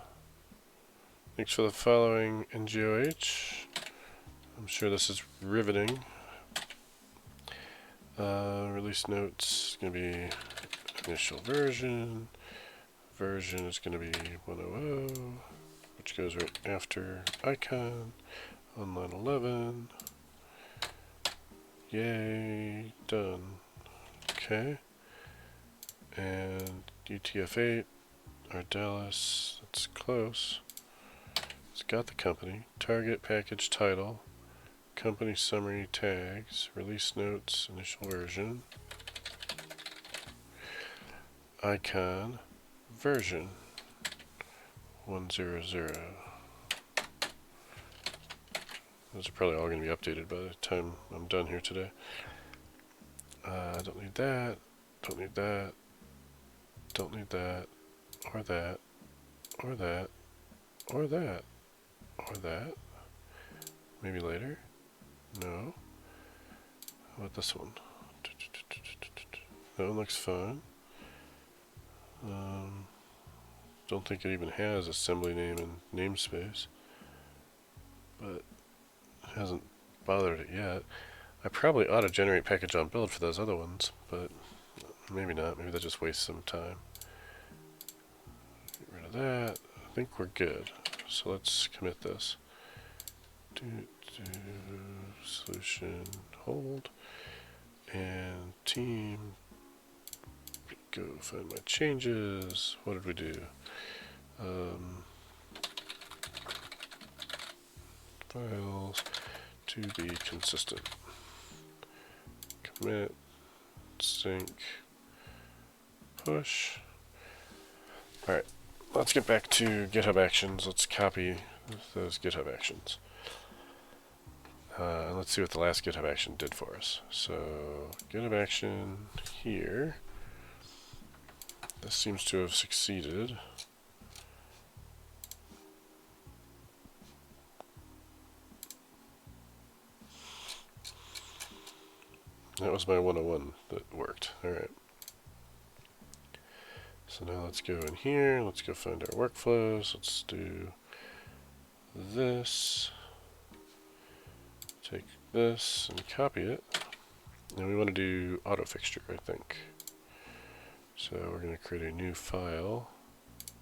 Thanks for the following NGOH. I'm sure this is riveting. Release notes is going to be initial version. Version is going to be 1.0.0, which goes right after icon on line 11. Yay, done. Okay. And UTF-8, Ardalis, that's close. It's got the company, target, package, title, company summary, tags, release notes, initial version, icon, version 1.0.0. Those are probably all going to be updated by the time I'm done here today. Don't need that, don't need that, don't need that, or that, or that, or that, or that. Maybe later? No. How about this one? That one looks fine. Don't think it even has assembly name and namespace, but it hasn't bothered it yet. I probably ought to generate package on build for those other ones, but maybe not. Maybe that just wastes some time. Get rid of that. I think we're good. So let's commit this. Solution hold and team. Go find my changes. What did we do? Files to be consistent. Commit, sync, push. Alright, let's get back to GitHub Actions. Let's copy those GitHub Actions. Let's see what the last GitHub action did for us. So, GitHub action here. This seems to have succeeded. That was my 101 that worked. Alright. So now let's go in here. Let's go find our workflows. Let's do this. Take this and copy it. And we want to do auto fixture, I think. So we're going to create a new file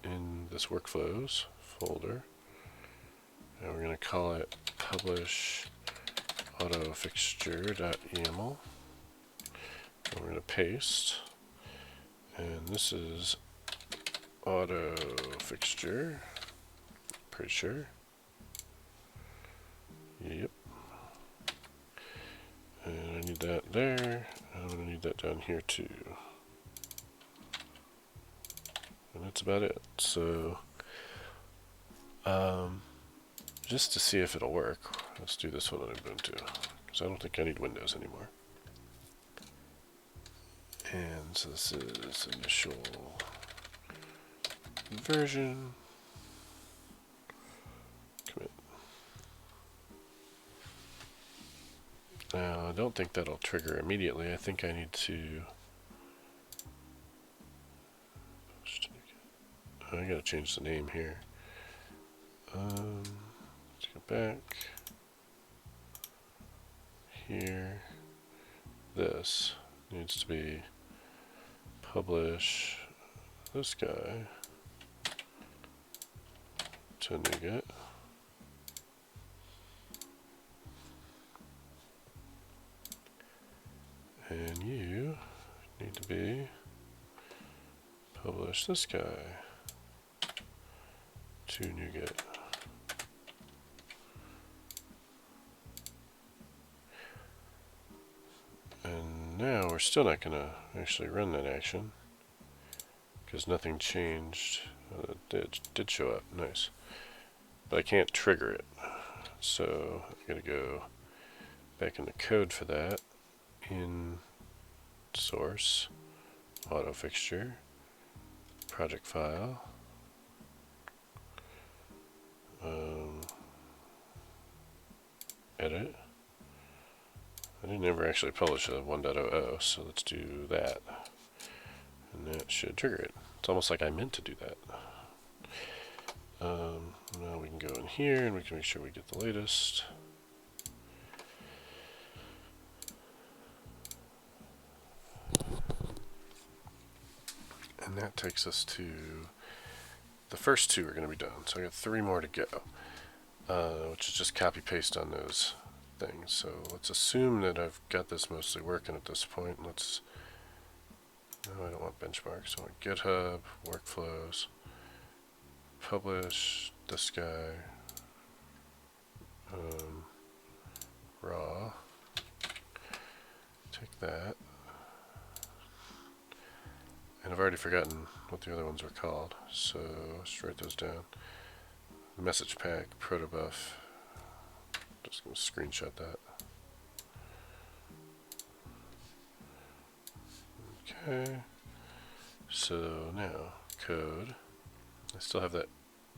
in this workflows folder. And we're going to call it publish autofixture.yaml. And we're going to paste. And this is auto fixture. Pretty sure. Yep. And I need that there. I'm going to need that down here too. And that's about it. So, just to see if it'll work, let's do this one on Ubuntu, because I don't think I need Windows anymore. And so this is initial version. Commit. Now don't think that'll trigger immediately. I think I need to... I gotta change the name here. Let's go back. Here. This needs to be publish this guy to Nuget. And you need to be publish this guy to Nuget. And now we're still not going to actually run that action because nothing changed. It did show up, nice. But I can't trigger it. So I got to go back in the code for that. In source, auto fixture, project file, edit. I didn't ever actually publish a 1.00, so let's do that. And that should trigger it. It's almost like I meant to do that. Now we can go in here and we can make sure we get the latest. And that takes us to the first two are going to be done. So I got 3 more to go, which is just copy paste on those things. So let's assume that I've got this mostly working at this point. Let's, no, I don't want benchmarks. I want GitHub, workflows, publish this guy, raw, take that. And I've already forgotten what the other ones were called, so let's write those down. Message pack, protobuf. Just going to screenshot that. Okay. So now, code. I still have that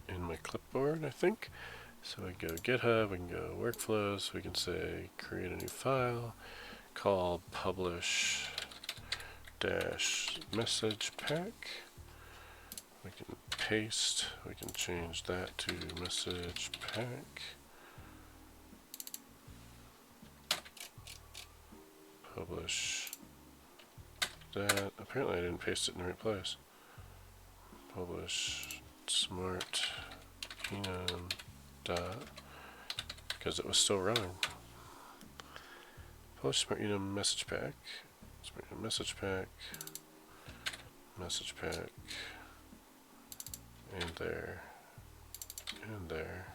in my clipboard, I think. So we go GitHub, we can go workflows, we can say create a new file, call publish dash message pack. We can paste, we can change that to message pack. Publish that. Apparently I didn't paste it in the right place. Publish SmartEnum dot, because it was still wrong. Publish SmartEnum message pack. Message pack, and there, and there,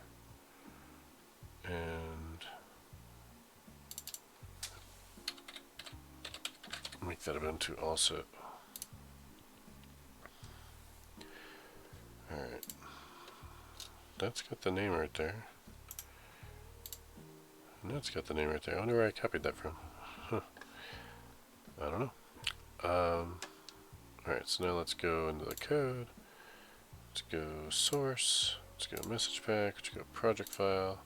and make that Ubuntu also. Alright, that's got the name right there, and that's got the name right there. I wonder where I copied that from. Huh. I don't know. Alright, so now let's go into the code. Let's go source. Let's go message pack. Let's go project file.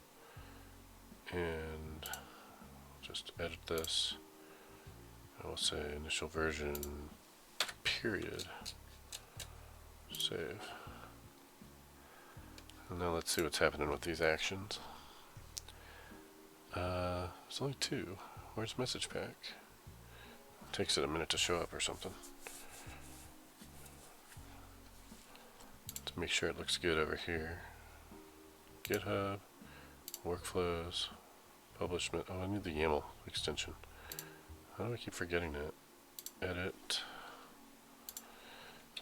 And just edit this. I will say initial version period. Save. And now let's see what's happening with these actions. There's only 2. Where's message pack? Takes it a minute to show up or something. To make sure it looks good over here. GitHub, workflows, publishment. Oh, I need the YAML extension. How do I keep forgetting that? Edit.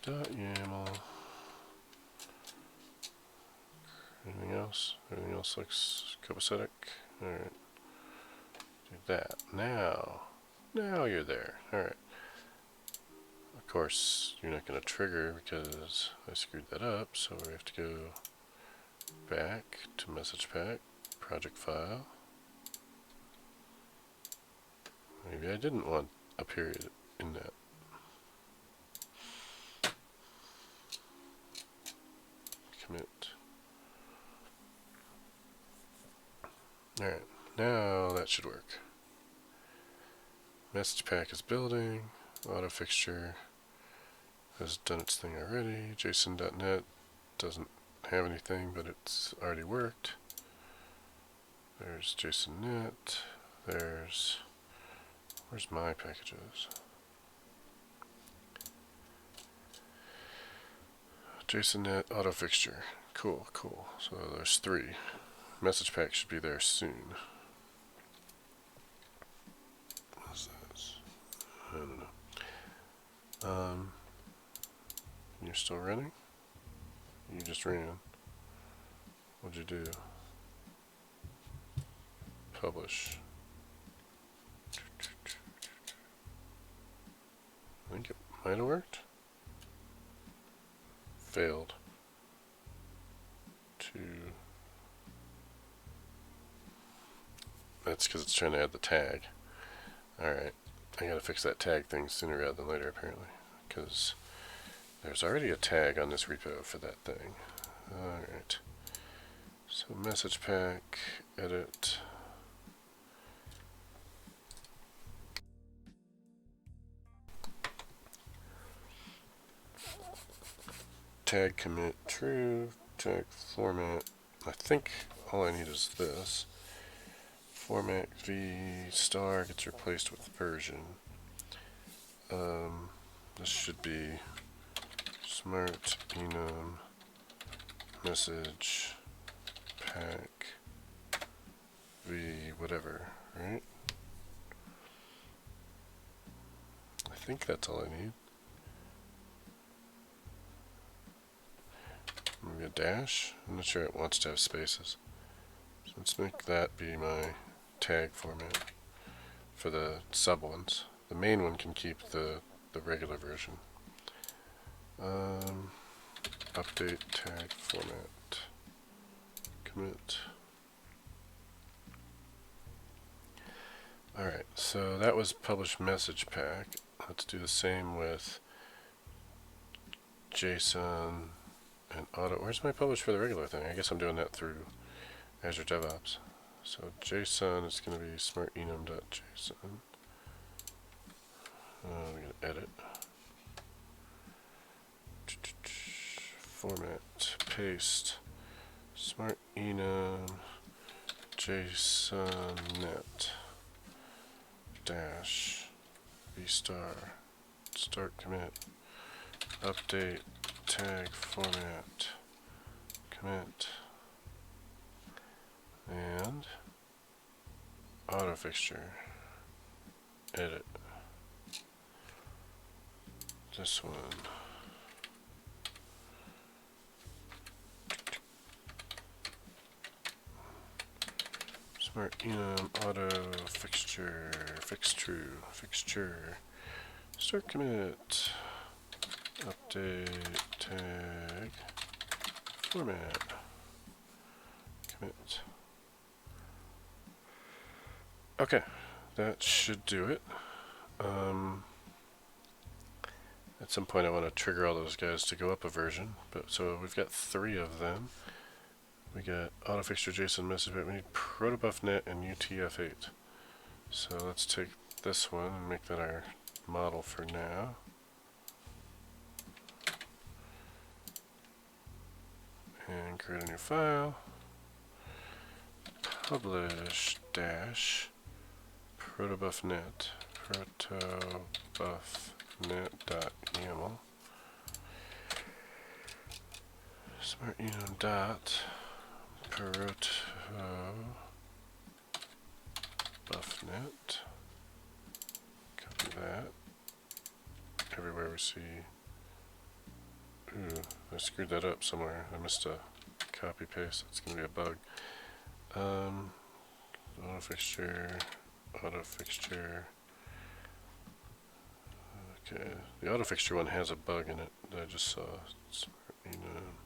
.yaml. Anything else? Everything else looks copacetic. Alright. Do that. Now you're there. Alright. Of course, you're not going to trigger because I screwed that up, so we have to go back to message pack, project file. Maybe I didn't want a period in that. Commit. Alright, now that should work. Message pack is building. Auto fixture has done its thing already. JSON.net doesn't have anything, but it's already worked. There's JSON.net. Where's my packages? JSON.net auto fixture. Cool. So there's 3. Message pack should be there soon. What's this? I don't know. You're still running? You just ran. What'd you do? Publish. I think it might have worked. Failed. That's because it's trying to add the tag. Alright, I gotta fix that tag thing sooner rather than later apparently, because there's already a tag on this repo for that thing. Alright, so message pack, edit. Tag commit true, tag format. I think all I need is this. Format v star gets replaced with version. This should be SmartEnum message pack v whatever, right? I think that's all I need. Maybe a dash? I'm not sure it wants to have spaces. So let's make that be my tag format for the sub ones. The main one can keep the regular version. Update tag format. Commit. Alright, so that was publish message pack. Let's do the same with JSON and auto. Where's my publish for the regular thing? I guess I'm doing that through Azure DevOps. So JSON is going to be smartenum.json. We're going to edit. Format, paste, SmartEnum, JSON.net, dash, v star, start commit, update, tag format, commit, and auto fixture, edit. This one. SmartEnum auto fixture, fix true, fixture, start commit, update tag format, commit. Okay, that should do it. At some point I want to trigger all those guys to go up a version, but so we've got 3 of them. We got auto fixture, JSON message, but we need protobufnet and UTF-8. So let's take this one and make that our model for now. And create a new file. Publish dash protobufnet, protobufnet.yaml, SmartEnum dot protobufnet. Copy that. Everywhere we see. Ooh, I screwed that up somewhere. I missed a copy paste. It's gonna be a bug. Auto fixture, auto fixture. Okay, the auto fixture one has a bug in it that I just saw. SmartEnum.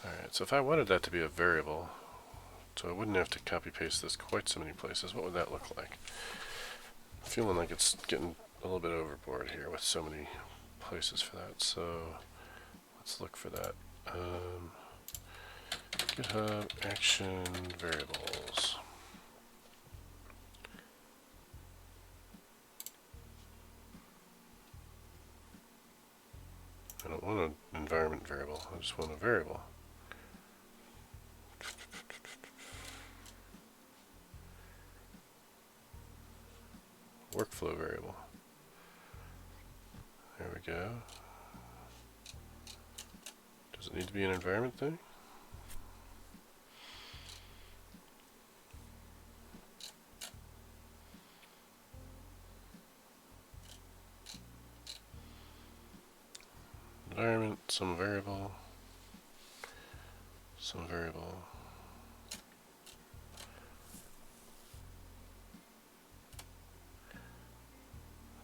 Alright, so if I wanted that to be a variable, so I wouldn't have to copy paste this quite so many places, what would that look like? I'm feeling like it's getting a little bit overboard here with so many places for that, so let's look for that. GitHub action variables. I don't want an environment variable, I just want a variable. Workflow variable. There we go. Does it need to be an environment thing? Environment, some variable, some variable.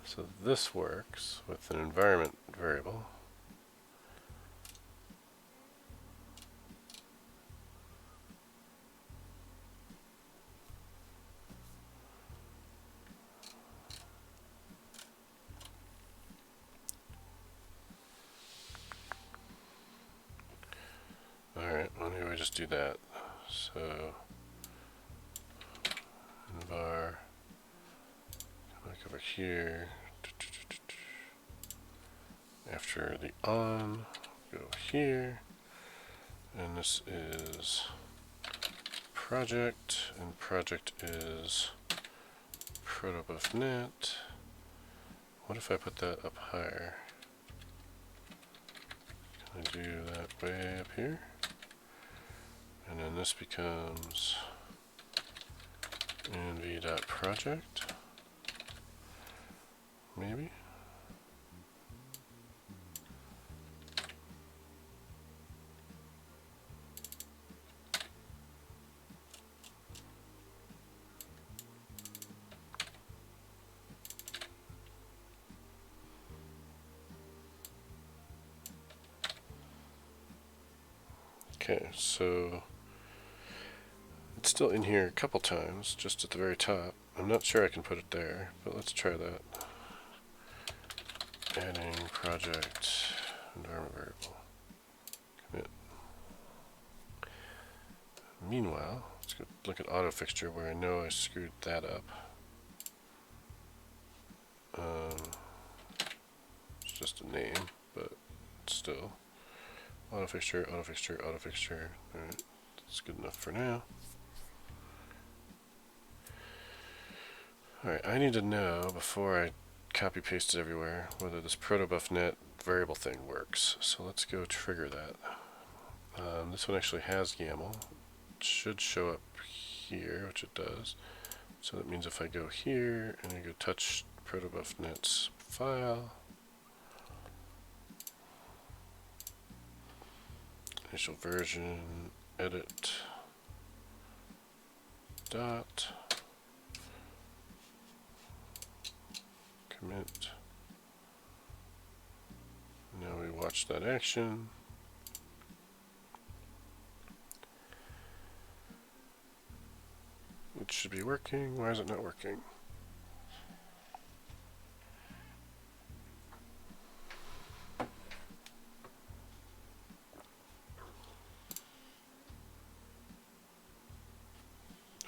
So this works with an environment variable. Alright, well, maybe we just do that. So, var, come back over here. After the on, go here. And this is project, and project is protobufnet. What if I put that up higher? Can I do that way up here? And then this becomes nv.project, maybe? Okay, so it's still in here a couple times, just at the very top. I'm not sure I can put it there, but let's try that. Adding project environment variable. Commit. Meanwhile, let's go look at auto fixture where I know I screwed that up. It's just a name, but still. Auto fixture, auto fixture, auto fixture. Alright, that's good enough for now. Alright, I need to know before I copy paste it everywhere whether this protobufnet variable thing works. So let's go trigger that. This one actually has YAML. It should show up here, which it does. So that means if I go here and I go touch protobufnet's file, initial version, edit, dot, commit. Now we watch that action. It should be working. Why is it not working?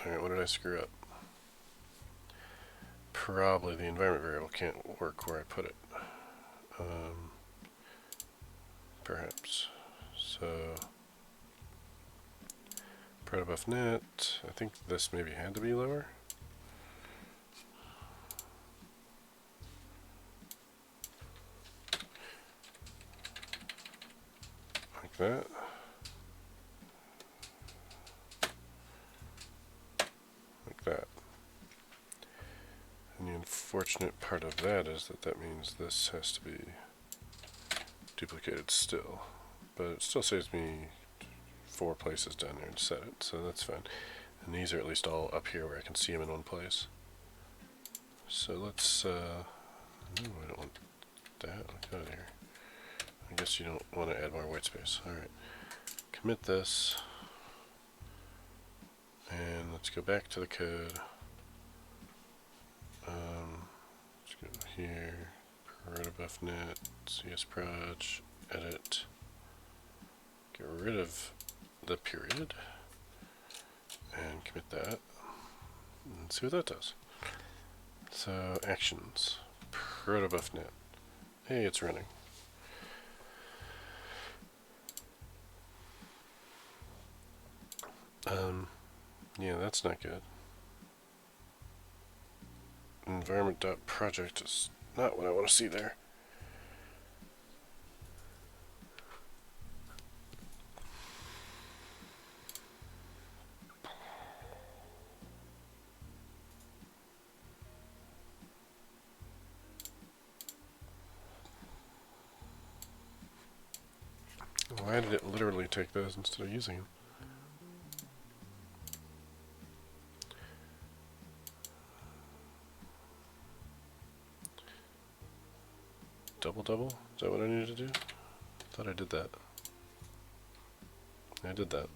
Alright, what did I screw up? Probably the environment variable can't work where I put it. Perhaps. So, protobufnet, I think this maybe had to be lower. Like that. Like that. And the unfortunate part of that is that that means this has to be duplicated still. But it still saves me 4 places down there to set it, so that's fine. And these are at least all up here where I can see them in one place. So let's, no, I don't want that. Get out of here. I guess you don't want to add more white space. Alright. Commit this. And let's go back to the code. Let's go here. Protobufnet, csproj, edit. Get rid of the period and commit that and see what that does. So actions, protobufnet. Hey, it's running. Yeah, that's not good. Environment.project is not what I want to see there. Why did it literally take those instead of using them? Double? Is that what I needed to do? I thought I did that. I did that.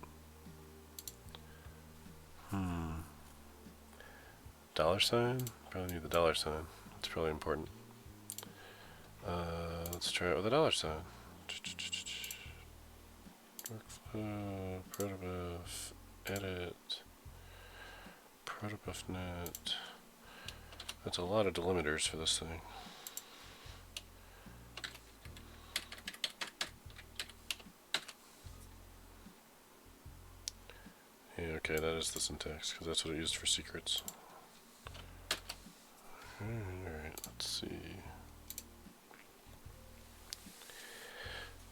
Dollar sign? Probably need the dollar sign. That's probably important. Let's try it with a dollar sign. Workflow, protobuf, edit, protobufnet. That's a lot of delimiters for this thing. Yeah, okay, that is the syntax, because that's what I used for secrets. Alright, let's see.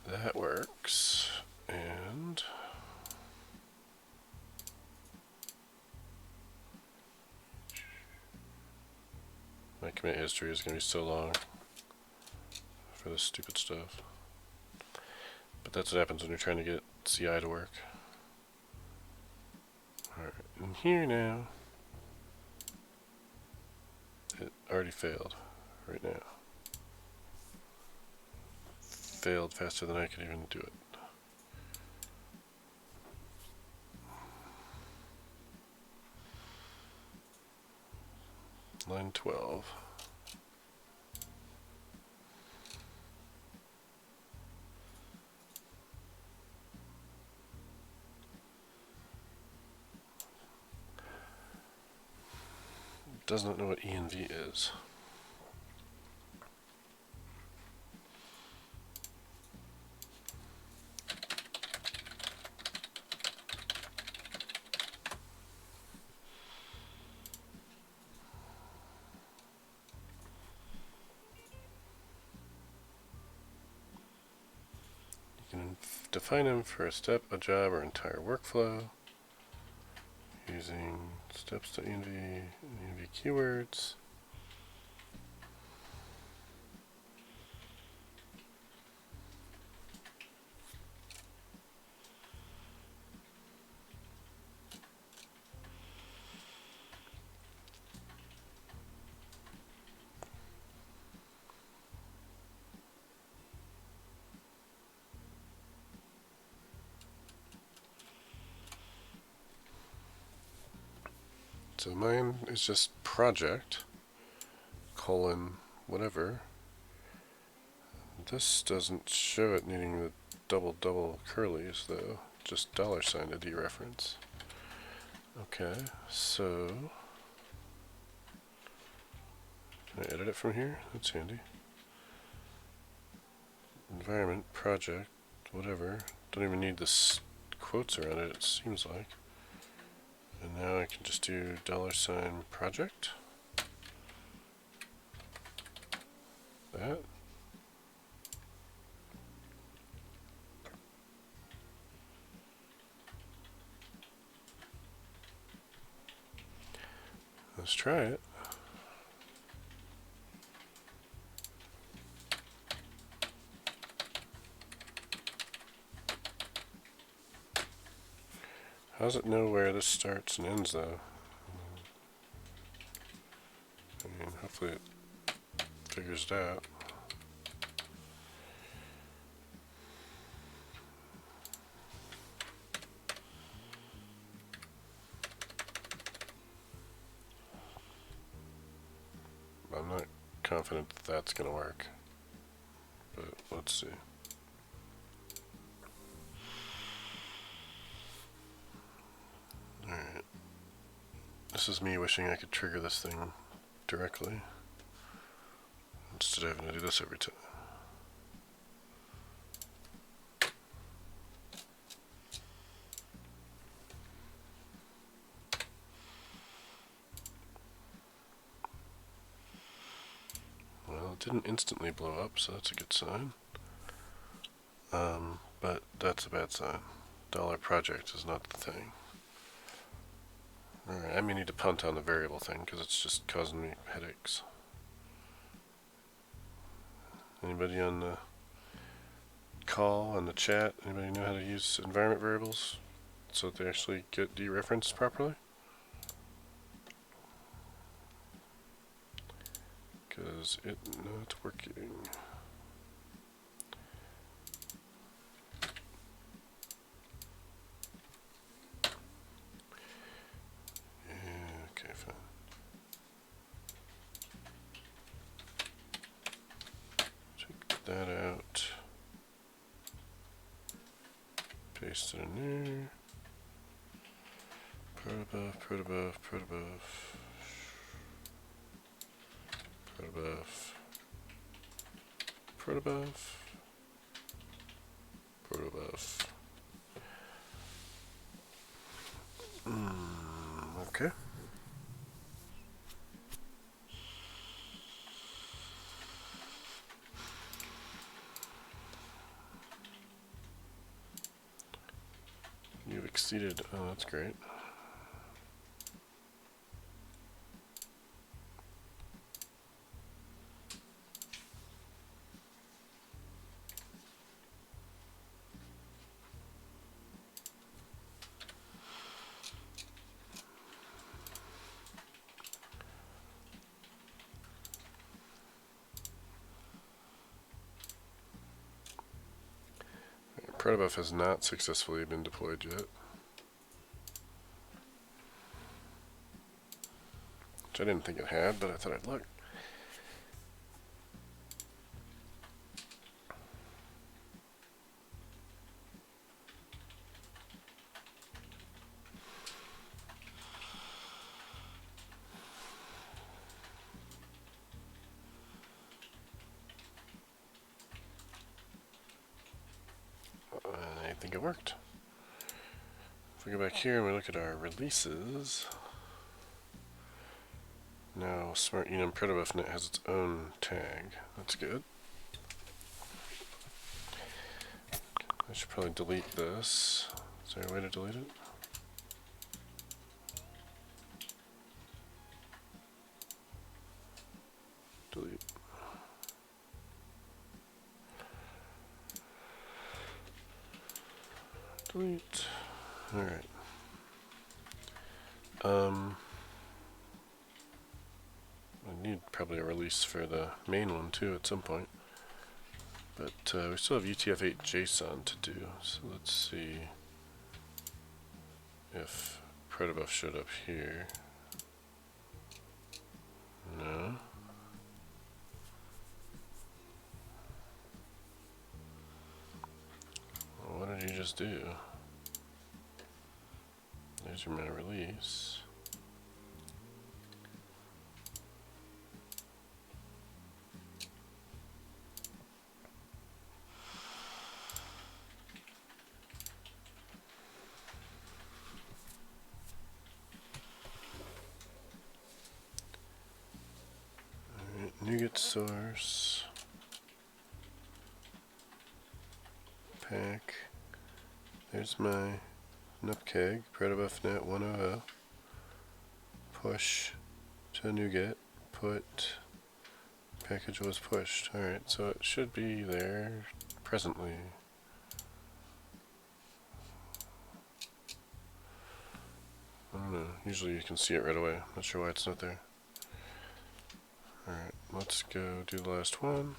That works, and my commit history is going to be so long for this stupid stuff. But that's what happens when you're trying to get CI to work. Alright, and here now, it already failed right now. Failed faster than I could even do it. Line 12. Does not know what env is. You can define them for a step, a job, or entire workflow using steps.env, env keywords. So mine is just project, colon, whatever. This doesn't show it needing the double curlies though, just dollar sign to dereference. Okay, so can I edit it from here? That's handy. Environment, project, whatever. Don't even need the quotes around it, it seems like. And now I can just do dollar sign project. That. Let's try it. How does it know where this starts and ends though? I mean, hopefully it figures it out. I'm not confident that that's going to work, but let's see. This is me wishing I could trigger this thing directly instead of having to do this every time. Well, it didn't instantly blow up, so that's a good sign. But that's a bad sign. $project is not the thing. Alright, I may need to punt on the variable thing because it's just causing me headaches. Anybody on the call, on the chat, anybody know how to use environment variables so that they actually get dereferenced properly? Because it's not working. Okay, fine. Take that out. Paste it in there. Protobuf, protobuf, protobuf. Protobuf. Protobuf. Protobuf. Okay. You've exceeded. Oh, that's great. Protobuf has not successfully been deployed yet. Which I didn't think it had, but I thought I'd look. I think it worked. If we go back here and we look at our releases, now SmartEnum protobufnet has its own tag. That's good. I should probably delete this. Is there a way to delete it? Delete. Delete. Alright. I need probably a release for the main one too at some point. But we still have UTF-8 JSON to do, so let's see if protobuf showed up here. No. Well, what did you just do? There's your my release. Nuget source pack. There's my nupkeg protobufnet 100. Push to Nuget. Put package was pushed. Alright, so it should be there presently. I don't know. Usually you can see it right away. Not sure why it's not there. Alright, let's go do the last one.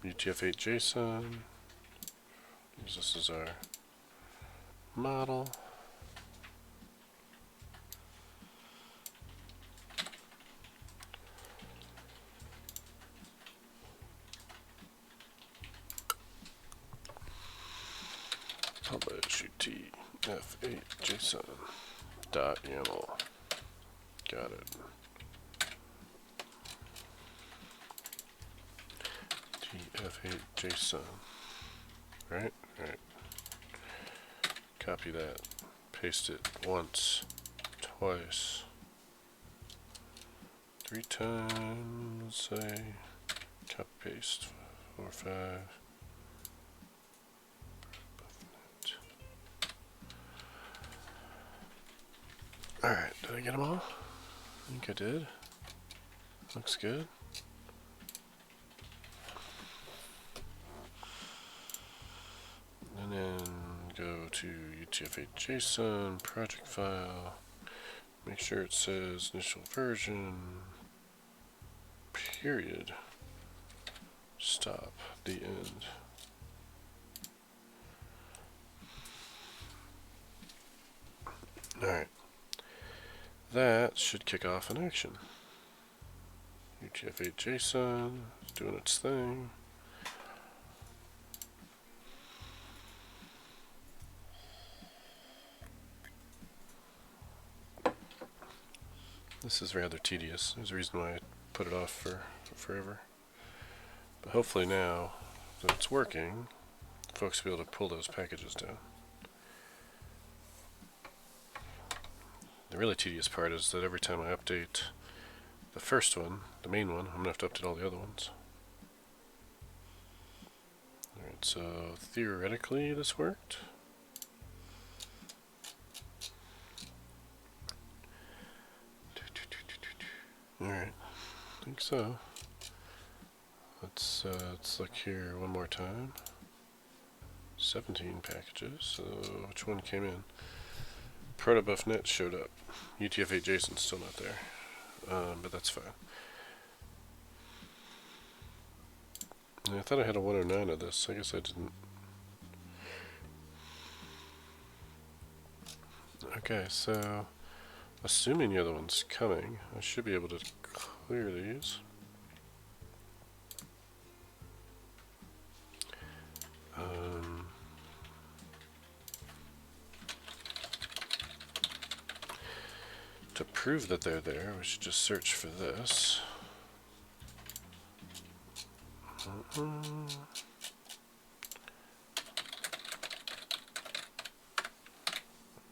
UTF-8 JSON. Use this as our model. publish UTF-8 JSON dot YAML. Got it. UTF-8 JSON. Right? Right. Copy that. Paste it once, twice, 3 times, let's say. Copy paste. 4, 5. Alright, did I get them all? I think I did. Looks good. And then go to UTF-8 JSON, project file, make sure it says initial version, period, stop, the end. Alright, that should kick off an action. UTF-8 JSON is doing its thing. This is rather tedious. There's a reason why I put it off for forever. But hopefully now that it's working, folks will be able to pull those packages down. The really tedious part is that every time I update the first one, the main one, I'm going to have to update all the other ones. Alright, so theoretically this worked. Alright, I think so. Let's look here one more time. 17 packages, so which one came in? Protobufnet showed up. UTF-8 JSON's still not there, but that's fine. And I thought I had a 109 of this, I guess I didn't. Okay, so assuming the other one's coming, I should be able to clear these. To prove that they're there, we should just search for this.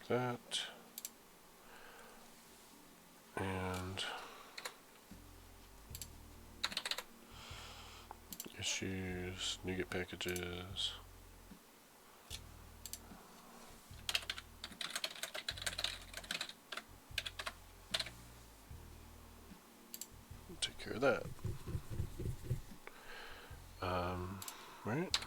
That. And issues, Nuget packages. Take care of that. Right?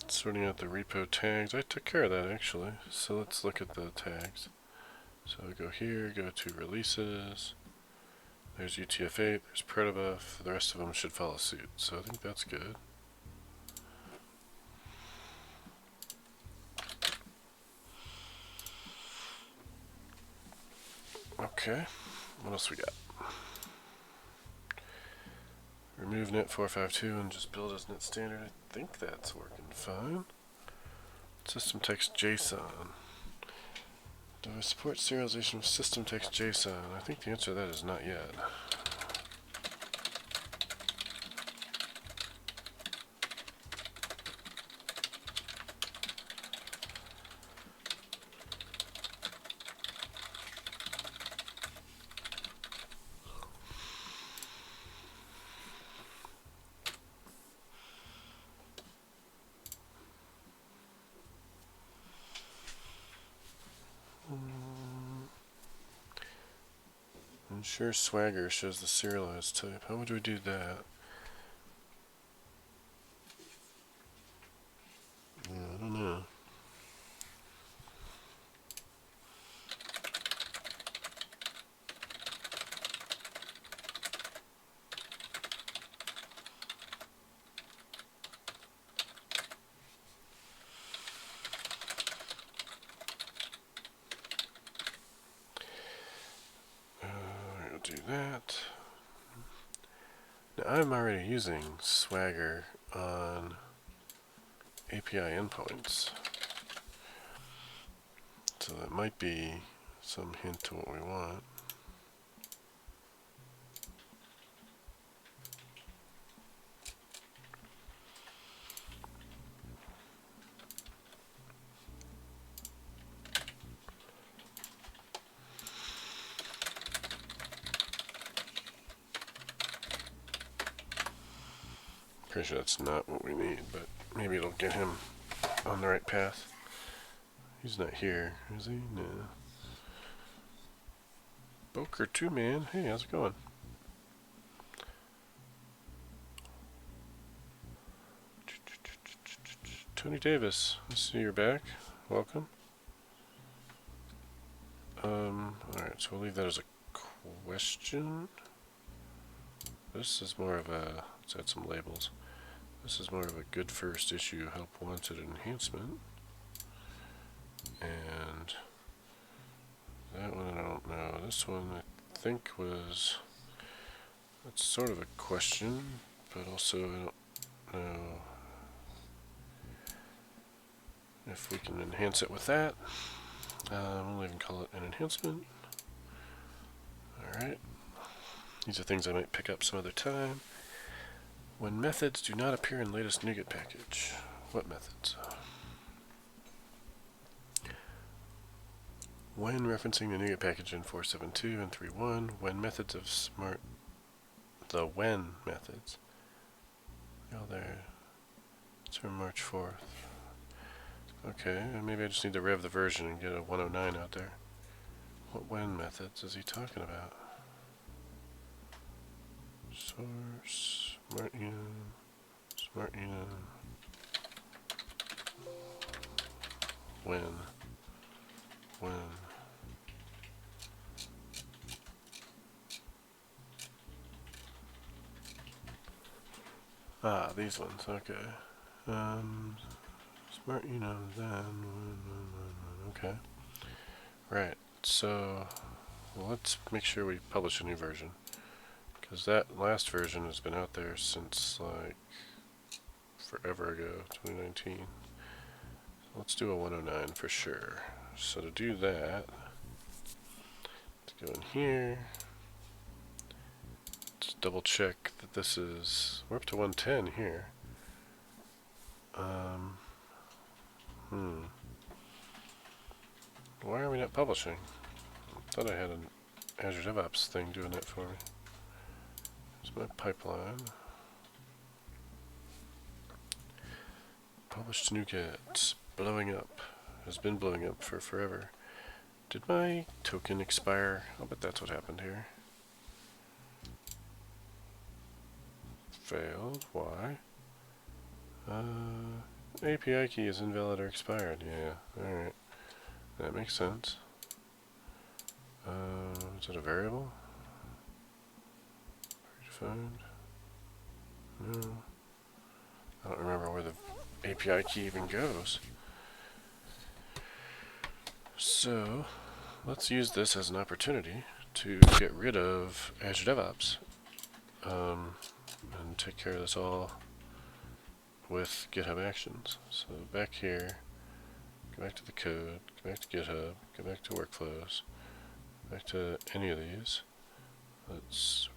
Sorting out the repo tags. I took care of that actually. So let's look at the tags. So we go here, go to releases. There's UTF-8, there's protobuf. The rest of them should follow suit. So I think that's good. Okay, what else we got? Remove net 452 and just build as net standard. I think that's working fine. System text JSON. Do I support serialization of system text JSON? I think the answer to that is not yet. Ensure Swagger shows the serialized type. How would we do that? Yeah, I don't know. Do that. Now, I'm already using Swagger on API endpoints, so that might be some hint to what we want. Pretty sure that's not what we need, but maybe it'll get him on the right path. He's not here, is he? No. Boker 2 man. Hey, how's it going? Tony Davis, I see you're back. Welcome. Alright, so we'll leave that as a question. This is more of a, let's add some labels. This is more of a good first issue help wanted enhancement. And that one I don't know. This one I think was, that's sort of a question, but also I don't know if we can enhance it with that. We'll even call it an enhancement. Alright. These are things I might pick up some other time. When methods do not appear in latest Nuget package. What methods? When referencing the Nuget package in 4.7.2 and 3.1, when methods of the when methods. Oh, there. It's from March 4th. Okay, maybe I just need to rev the version and get a 109 out there. What when methods is he talking about? Source, SmartEnum, when. Ah, these ones, okay. SmartEnum, then, okay. Right, so let's make sure we publish a new version. Because that last version has been out there since, like, forever ago, 2019. So let's do a 109 for sure. So to do that, let's go in here. Let's double check that this is, we're up to 110 here. Why are we not publishing? I thought I had an Azure DevOps thing doing that for me. Here's my pipeline. Published Nuget. Blowing up. Has been blowing up for forever. Did my token expire? I'll bet that's what happened here. Failed. Why? API key is invalid or expired. Yeah, alright. That makes sense. Is it a variable? Predefined? No. I don't remember where the API key even goes. So, let's use this as an opportunity to get rid of Azure DevOps. And take care of this all with GitHub Actions. So back here, go back to the code, go back to GitHub, go back to workflows, back to any of these. Let's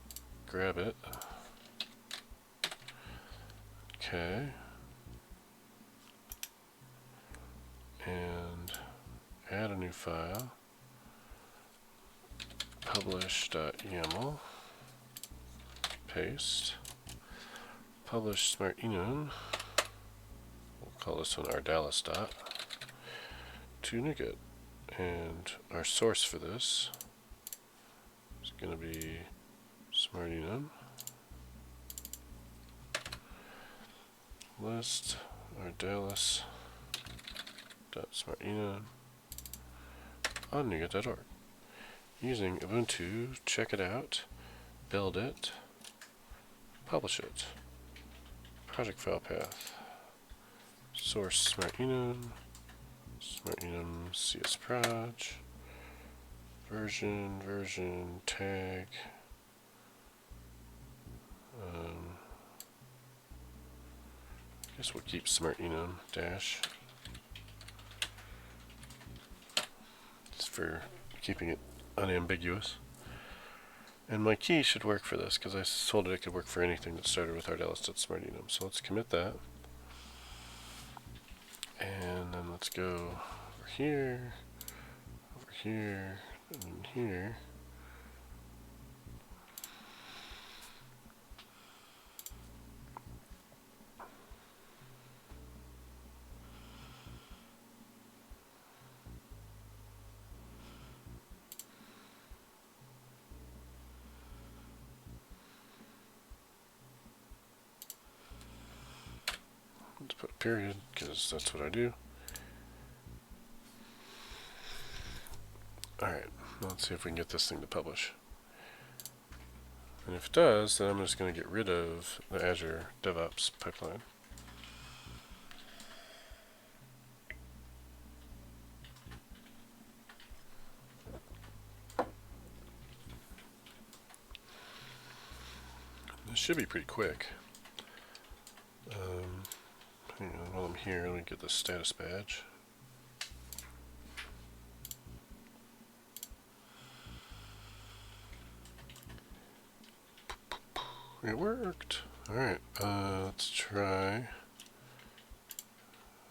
grab it. Okay. And add a new file. Publish.yaml. Paste. Publish SmartEnum. We'll call this one Ardalis dot. To Nuget. And our source for this is going to be SmartEnum. List Ardalis dot SmartEnum on Nuget.org. Using Ubuntu, check it out, build it, publish it. Project file path. Source SmartEnum. SmartEnum csproj. Version, tag. I guess we'll keep SmartEnum dash just for keeping it unambiguous. And my key should work for this because I told it it could work for anything that started with Ardalis.SmartEnum. So let's commit that. And then let's go over here, and here. Let's put a period because that's what I do. Alright, let's see if we can get this thing to publish. And if it does, then I'm just going to get rid of the Azure DevOps pipeline. This should be pretty quick. Hang on, while I'm here, let me get the status badge. It worked. Alright, let's try.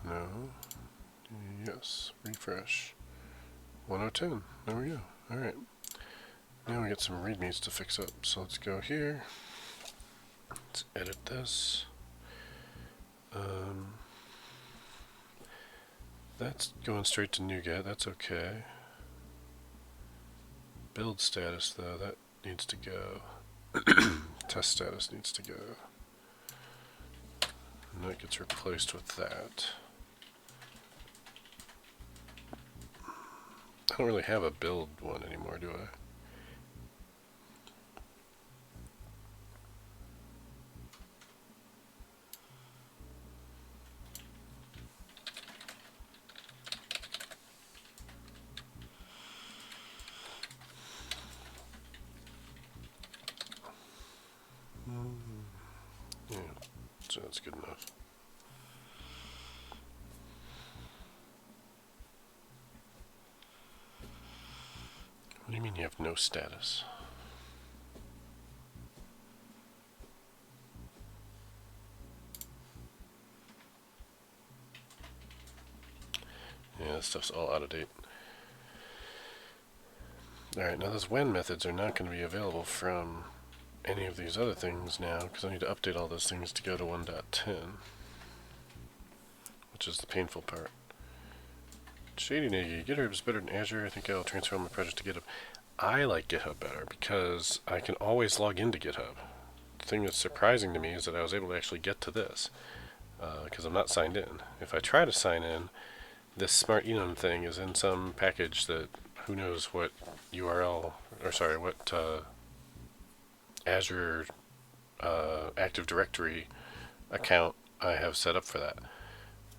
No. Yes, refresh. 1010. There we go. Alright. Now we got some readmes to fix up. So let's go here. Let's edit this. That's going straight to Nuget. That's okay. Build status, though, that needs to go. Test status needs to go. And that gets replaced with that. I don't really have a build one anymore, do I? Yeah, so that's good enough. What do you mean you have no status? Yeah, this stuff's all out of date. Alright, now those when methods are not going to be available from any of these other things now, because I need to update all those things to go to 1.10, which is the painful part. Shady Naggy, GitHub is better than Azure. I think I'll transfer all my projects to GitHub. I like GitHub better because I can always log into GitHub. The thing that's surprising to me is that I was able to actually get to this because I'm not signed in. If I try to sign in, this SmartEnum thing is in some package that who knows what URL, or sorry, what Azure Active Directory account I have set up for that.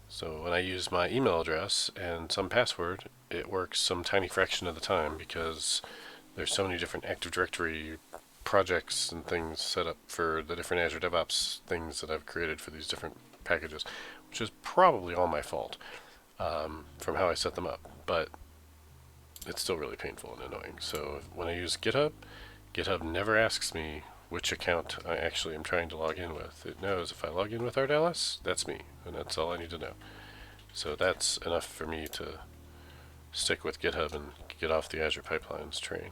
So when I use my email address and some password, it works some tiny fraction of the time because there's so many different Active Directory projects and things set up for the different Azure DevOps things that I've created for these different packages, which is probably all my fault from how I set them up, but it's still really painful and annoying. So when I use GitHub, GitHub never asks me which account I actually am trying to log in with. It knows if I log in with Ardalis, that's me, and that's all I need to know. So that's enough for me to stick with GitHub and get off the Azure Pipelines train.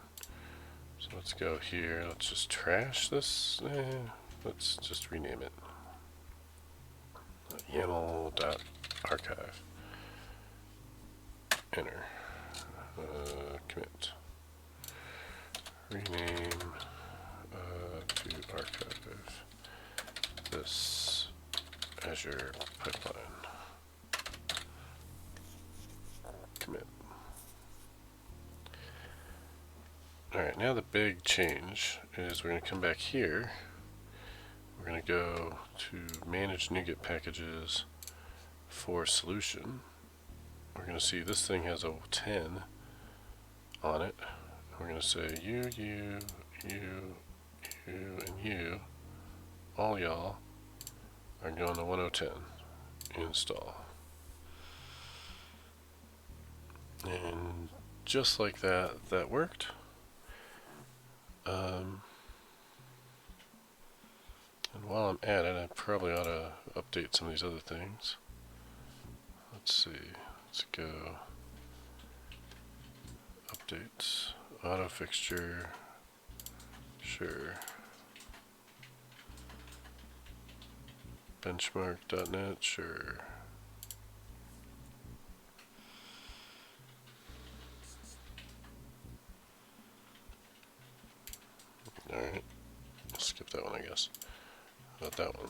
So let's go here. Let's just trash this. Let's just rename it. YAML.archive. Enter. Commit. Rename to archive this Azure pipeline. Commit. Alright, now the big change is we're going to come back here. We're going to go to manage Nuget packages for solution. We're going to see this thing has a 10 on it. We're going to say you, and you all y'all are going to 1010. Install. And just like that, that worked. And while I'm at it, I probably ought to update some of these other things. Let's see. Let's go. Updates. Auto fixture. Sure. Benchmark.net. Sure. Alright. I'll skip that one, I guess. How about that one?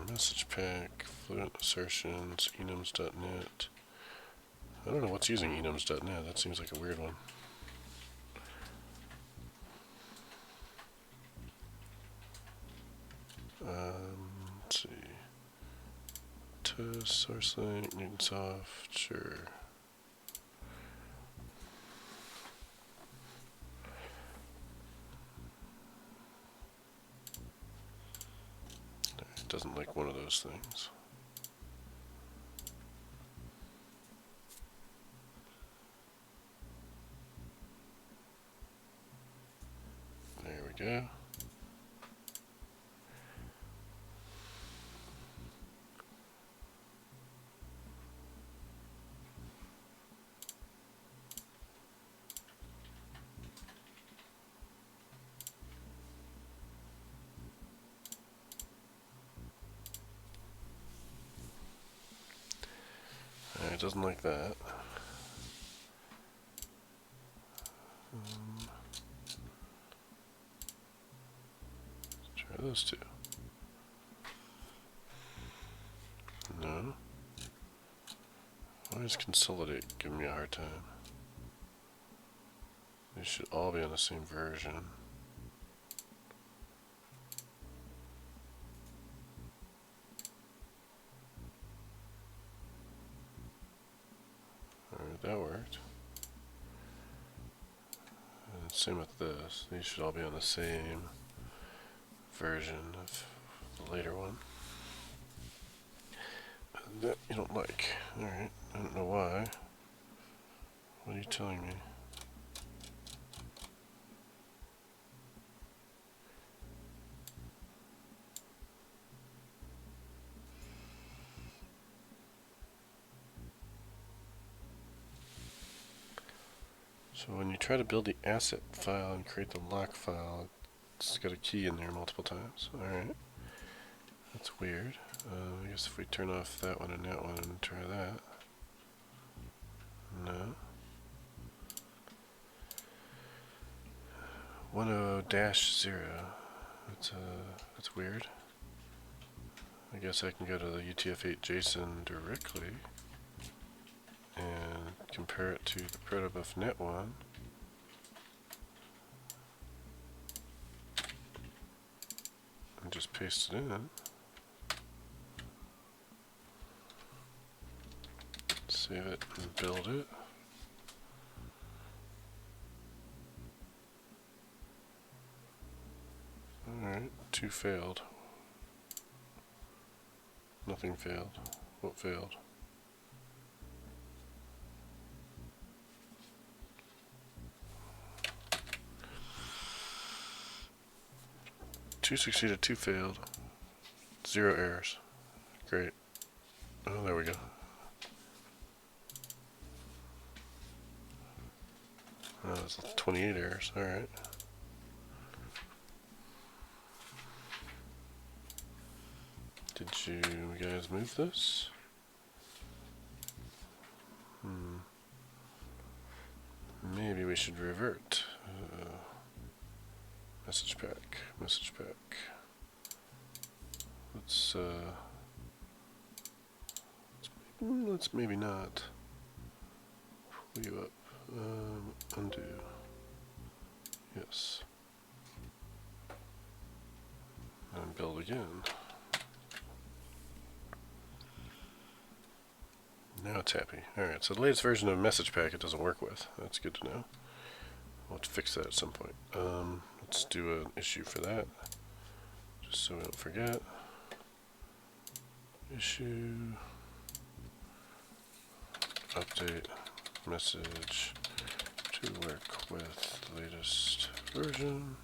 Message pack, fluent assertions, enums.net. I don't know what's using enums.net. That seems like a weird one. Let's see. To source link, Newtonsoft, sure. It doesn't like one of those things. There we go. It doesn't like that. Let's try those two. No. Why does consolidate give me a hard time? They should all be on the same version. Alright, that worked. And same with this. These should all be on the same version of the later one. And that you don't like. Alright, I don't know why. What are you telling me? So when you try to build the asset file and create the lock file, it's got a key in there multiple times. Alright. That's weird. I guess if we turn off that one and that one and try that. No. 10-0. That's weird. I guess I can go to the UTF-8 JSON directly and compare it to the protobuf net one. And just paste it in. Save it and build it. Alright, 2 failed. Nothing failed. What failed? Two succeeded, 2 failed. 0 errors. Great. Oh, there we go. Oh, that's 28 errors. Alright. Did you guys move this? Maybe we should revert. Message pack. Message pack. Let's maybe not pull you up. Undo. Yes. And build again. Now it's happy. Alright, so the latest version of message pack it doesn't work with. That's good to know. We'll have to fix that at some point. Let's do an issue for that, just so we don't forget. Issue update message to work with latest version.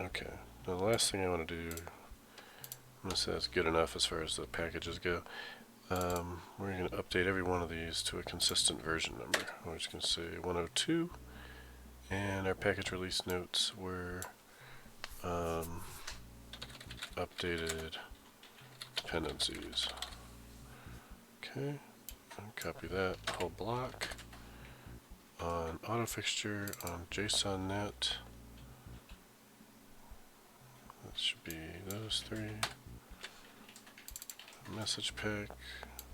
Okay, now the last thing I want to do, I'm going to say that's good enough as far as the packages go. We're going to update every one of these to a consistent version number. We're just going to say 102, and our package release notes were updated dependencies. Okay, and copy that whole block on auto fixture on JSON net. That should be those three. Message pack,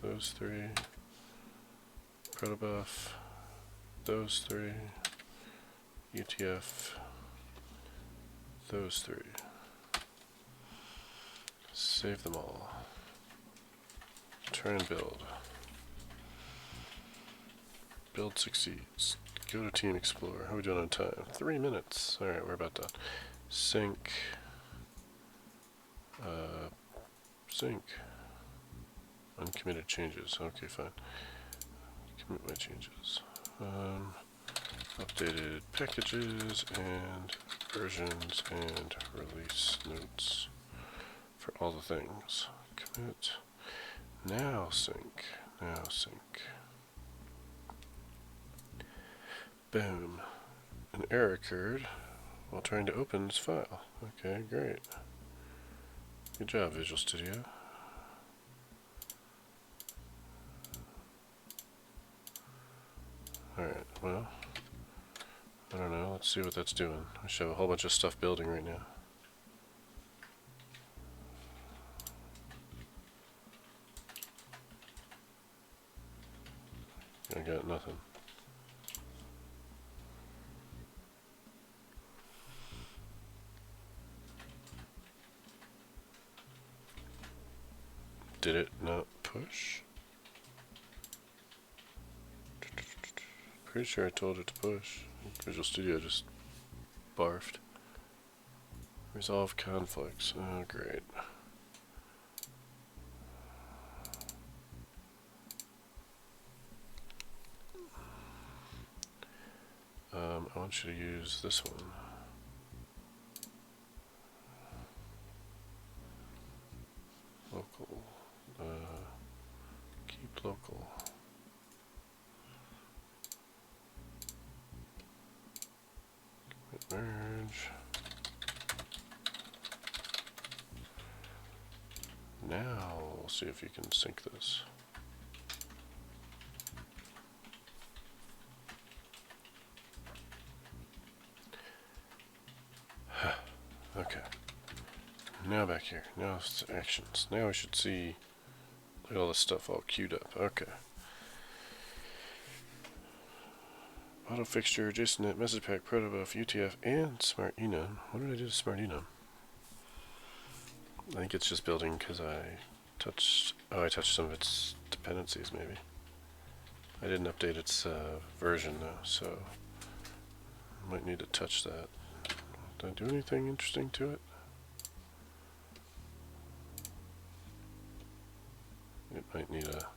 those three. Protobuf, those three. UTF, those three. Save them all. Try and build. Build succeeds. Go to Team Explorer. How are we doing on time? 3 minutes. Alright, we're about done. Sync. Sync. Uncommitted changes. Okay, fine. Commit my changes. Updated packages and versions and release notes for all the things. Commit. Now sync. Now sync. Boom. An error occurred while trying to open this file. Okay, great. Good job, Visual Studio. Alright, well, I don't know. Let's see what that's doing. I should have a whole bunch of stuff building right now. I got nothing. Did it not push? Pretty sure I told it to push. Visual Studio just barfed. Resolve conflicts. Oh, great. I want you to use this one. Local. Keep local. Merge. Now we'll see if you can sync this. Okay. Now back here. Now it's actions. Now we should see all this stuff all queued up. Okay. Auto fixture, JSONnet, message pack, protobuf, UTF, and SmartEnum. What did I do to SmartEnum? I think it's just building because I touched some of its dependencies maybe. I didn't update its version though, so I might need to touch that. Did I do anything interesting to it? It might need a...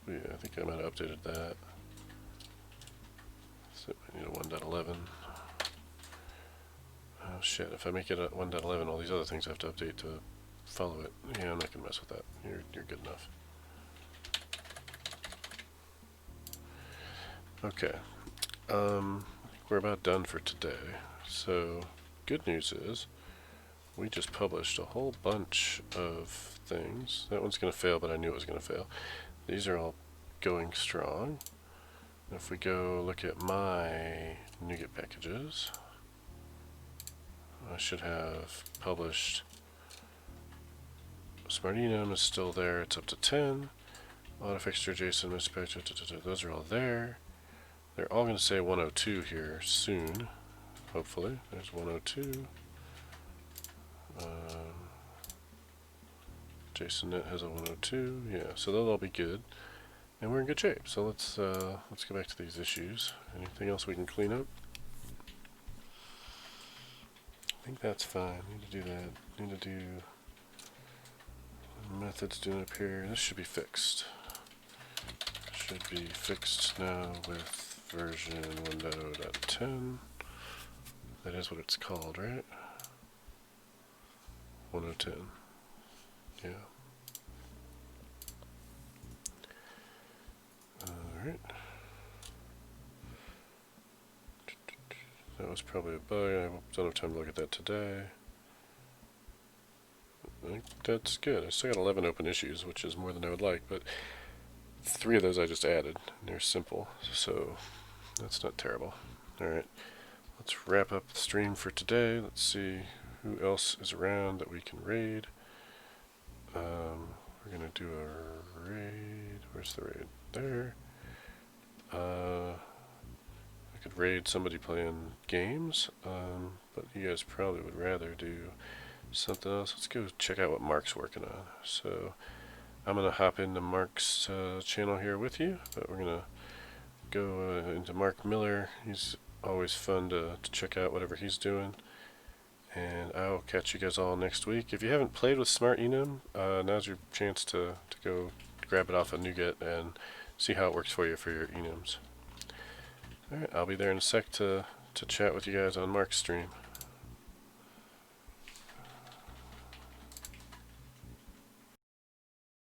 Yeah, I think I might have updated that. So it might need a 1.11. Oh shit, if I make it a 1.11, all these other things I have to update to follow it. Yeah, I'm not gonna mess with that. You're good enough. Okay. We're about done for today. So, good news is, we just published a whole bunch of things. That one's gonna fail, but I knew it was gonna fail. These are all going strong. If we go look at my Nuget packages, I should have published. SmartEnum is still there, it's up to 10. Auto fixture, JSON, those are all there. They're all going to say 102 here soon, hopefully. There's 102. JSONNet has a 102. Yeah, so they'll all be good. And we're in good shape. So let's go back to these issues. Anything else we can clean up? I think that's fine. Need to do that. Need to do methods doing up here. This should be fixed. Should be fixed now with version 1.0.10. That is what it's called, right? 1.0.10. Yeah. Alright. That was probably a bug. I don't have time to look at that today. I think that's good. I still got 11 open issues, which is more than I would like, but 3 of those I just added, and they're simple, so that's not terrible. Alright, let's wrap up the stream for today. Let's see who else is around that we can raid. We're going to do a raid. Where's the raid? There. I could raid somebody playing games, but you guys probably would rather do something else. Let's go check out what Mark's working on. So I'm going to hop into Mark's channel here with you, but we're going to go into Mark Miller. He's always fun to check out whatever he's doing. And I'll catch you guys all next week. If you haven't played with SmartEnum, now's your chance to go grab it off of Nuget and see how it works for you for your enums. Alright, I'll be there in a sec to chat with you guys on Mark's stream.